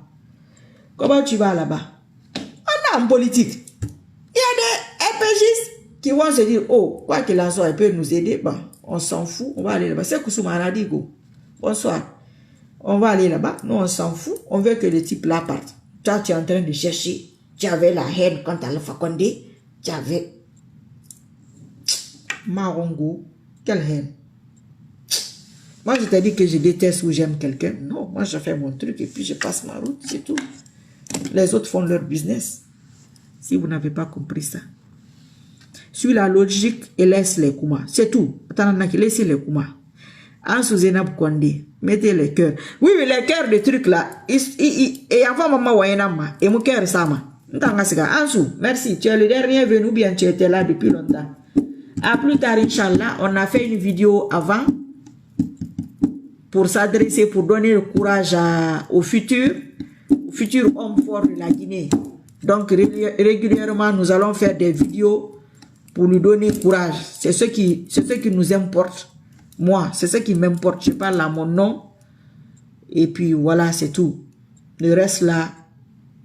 Comment tu vas là-bas? On est en politique. Il y a des FPJistes qui vont se dire, oh, quoi qu'il en soit, il peut nous aider. Bah, on s'en fout, on va aller là-bas. C'est Koussouma Radigo. Bonsoir. On va aller là-bas. Nous, on s'en fout. On veut que le type là parte. Toi, tu es en train de chercher. Tu avais la haine contre Alpha Condé. Tu avais... Marongo. Quelle haine. Moi, je t'ai dit que je déteste ou j'aime quelqu'un. Non, moi, je fais mon truc et puis je passe ma route. C'est tout. Les autres font leur business. Si vous n'avez pas compris ça. Suis la logique et laisse les Kouma. C'est tout. Attends, laissez les Kouma. En sous-Zenab Kondé, mettez les cœurs. Oui, mais les cœurs de trucs là, et avant maman Wayenama, et mon cœur Sama. Ansou, merci, tu es le dernier venu, ou bien tu étais là depuis longtemps. À plus tard, Inch'Allah, on a fait une vidéo avant. pour s'adresser, pour donner le courage aux futurs hommes forts de la Guinée. Donc régulièrement, nous allons faire des vidéos pour lui donner courage. C'est ce qui nous importe. Moi, c'est ce qui m'importe. Je parle à mon nom. Et puis voilà, c'est tout. Le reste là,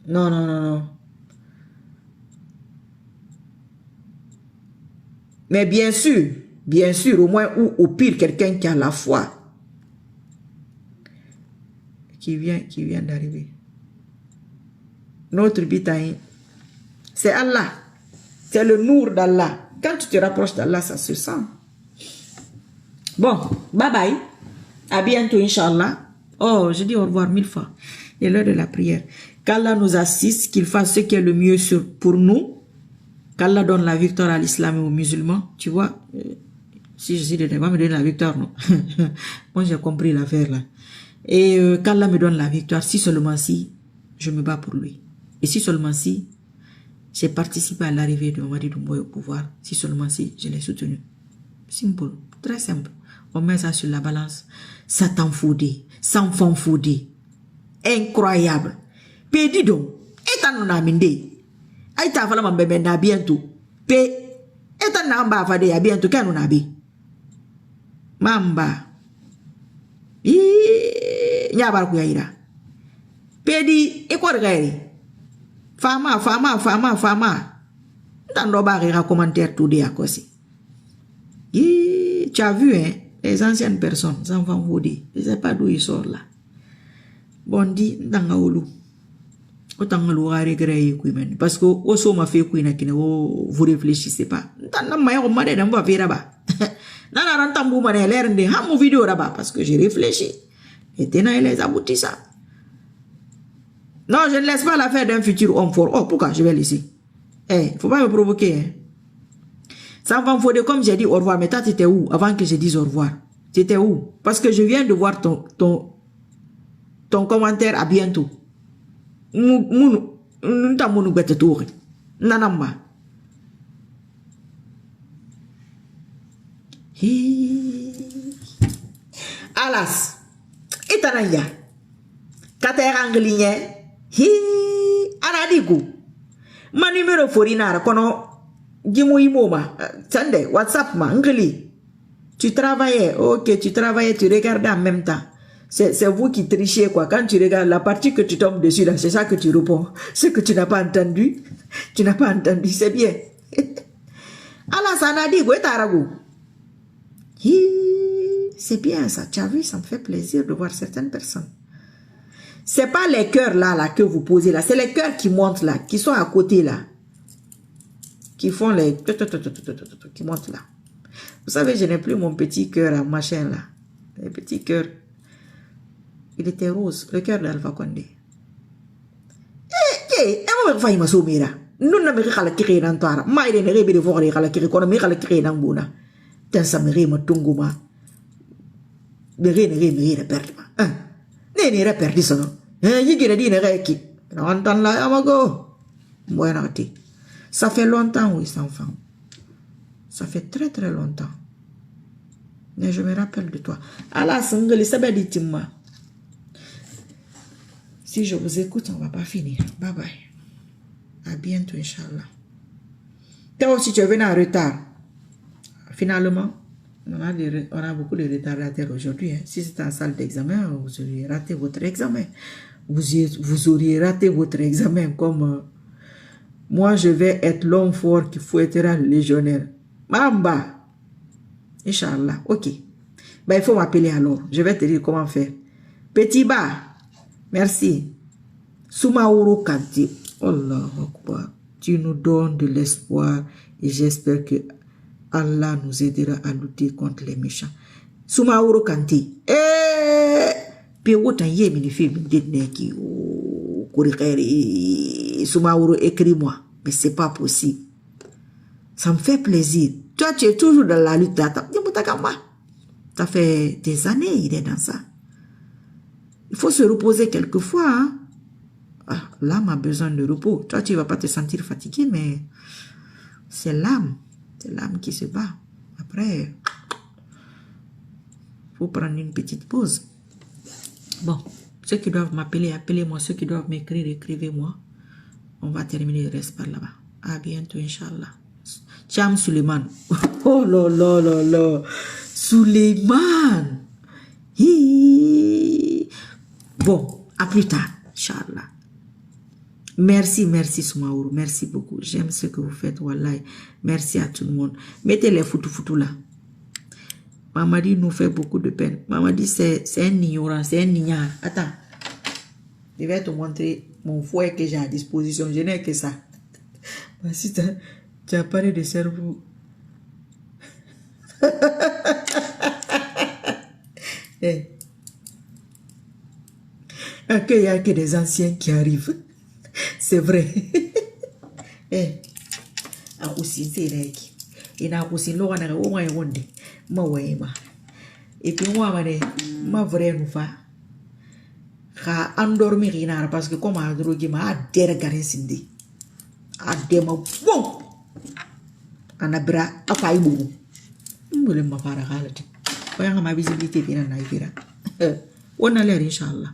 non, non, non, non. Mais bien sûr, au moins, ou au pire, quelqu'un qui a la foi. Qui vient d'arriver. Notre bitaïn, c'est Allah. C'est le nour d'Allah. Quand tu te rapproches d'Allah, ça se sent. Bon, bye bye. À bientôt, Inch'Allah. Oh, je dis au revoir 1000 fois. C'est l'heure de la prière. Qu'Allah nous assiste, qu'il fasse ce qui est le mieux pour nous. Qu'Allah donne la victoire à l'islam et aux musulmans. Tu vois, si je suis dedans, il va me donner la victoire, non? Moi, j'ai compris l'affaire là. Et qu'Allah me donne la victoire, si seulement si je me bats pour lui. Et si seulement si j'ai participé à l'arrivée de Mamadi Doumbouya au pouvoir, si seulement si je l'ai soutenu. Simple, très simple. On met ça sur la balance. Satan Foudé, sans fond Foudé. Incroyable. Pe dis donc, etan na minde. Aïta fala mambebe na bientôt. Pe etan na mba fade ya bientôt kanu na bi. Mamba. Nyabar ku yaira. Pe di ekwar gairi. Fama. Tando ba rira commentaire tout de à cause. Tu as vu, hein, les anciennes personnes, les enfants vaudés, je ne sais pas d'où ils sortent là. Bon, dit, parce que aussi m'a fait vous réfléchissez pas. Parce que j'ai réfléchi. Et tenant les aboutissants. Non, je ne laisse pas l'affaire d'un futur homme fort. Oh, pourquoi je vais laisser? Eh, faut pas me provoquer, hein. Ça va me foutre comme j'ai dit au revoir. Mais toi, tu étais où avant que je dise au revoir? Tu étais où? Parce que je viens de voir ton commentaire à bientôt. Nanamba. Alas. Itanaya. Kateranglinye. Anadigu. Ma numéro forinara kono. Sunday, WhatsApp, tu travaillais, ok, tu travaillais, tu regardais en même temps. C'est vous qui trichez, quoi. Quand tu regardes la partie que tu tombes dessus, là, c'est ça que tu réponds. Ce que tu n'as pas entendu, c'est bien. Alors, ça n'a dit, c'est bien ça, tu as vu, ça me fait plaisir de voir certaines personnes. C'est pas les cœurs là que vous posez là, c'est les cœurs qui montent là, qui sont à côté là. Qui font les... qui montent là. Vous savez, je n'ai plus mon petit cœur à machin là. Le petit cœur. Il était rose. Le cœur d'Alpha Condé. Nous n'avons pas de créer dans toi. Mais il n'y a pas de voir les créer. Quand on a créé dans Bouna. Tant ça me réme tunguma. Mais rien ne perdre. N'est pas perdu ça. Il y a des réki. On entend là, amago. Moi, n'ai ça fait longtemps, oui, cet enfant. Ça fait très très longtemps. Mais je me rappelle de toi. Allah, si je vous écoute, on ne va pas finir. Bye bye. À bientôt, Inch'Allah. Toi aussi, tu es venu en retard. Finalement, on a beaucoup de retardataires aujourd'hui. Hein. Si c'était en salle d'examen, vous auriez raté votre examen. Vous auriez raté votre examen comme... moi, je vais être l'homme fort qui fouettera le légionnaire. Mamba. Inch'Allah. Ok. Ben, il faut m'appeler alors. Je vais te dire comment faire. Petit bas. Merci. Soumaouro Kanté. Allah Akbar. Tu nous donnes de l'espoir et j'espère que Allah nous aidera à lutter contre les méchants. Soumaouro Kanté. Puis, autant y est, mais film qui Soumaouro, écris-moi. Mais c'est pas possible. Ça me fait plaisir. Toi, tu es toujours dans la lutte. Ça fait des années, il est dans ça. Il faut se reposer quelquefois. Hein? Ah, l'âme a besoin de repos. Toi, tu ne vas pas te sentir fatigué, mais c'est l'âme. C'est l'âme qui se bat. Après, il faut prendre une petite pause. Bon, ceux qui doivent m'appeler, appelez-moi. Ceux qui doivent m'écrire, écrivez-moi. On va terminer le reste par là-bas. À bientôt, Inch'Allah. Cham Suleiman. Oh là là là là. Suleiman. Hi. Bon, à plus tard, Inch'Allah. Merci, merci Soumaourou. Merci beaucoup. J'aime ce que vous faites, wallahi. Merci à tout le monde. Mettez les foutou là. Mamadi nous fait beaucoup de peine. Mamadi, c'est un ignorant, c'est un ignare. Attends. Je vais te montrer mon fouet que j'ai à disposition. Je n'ai que ça. Si tu as parlé de cerveau. Hey. Il n'y a que des anciens qui arrivent. C'est vrai. Eh. Aussi, c'est vrai. Il y a aussi l'eau à la ronde. Et puis moi, ma vraie nous fa. Ha endormir ina parce que comme a drogué ma dergare sindi. A dema bon. Anabra akai bu. Mbole ma fara halati. Oyanga ma visibilité fina na ifira. On a l'air inchallah.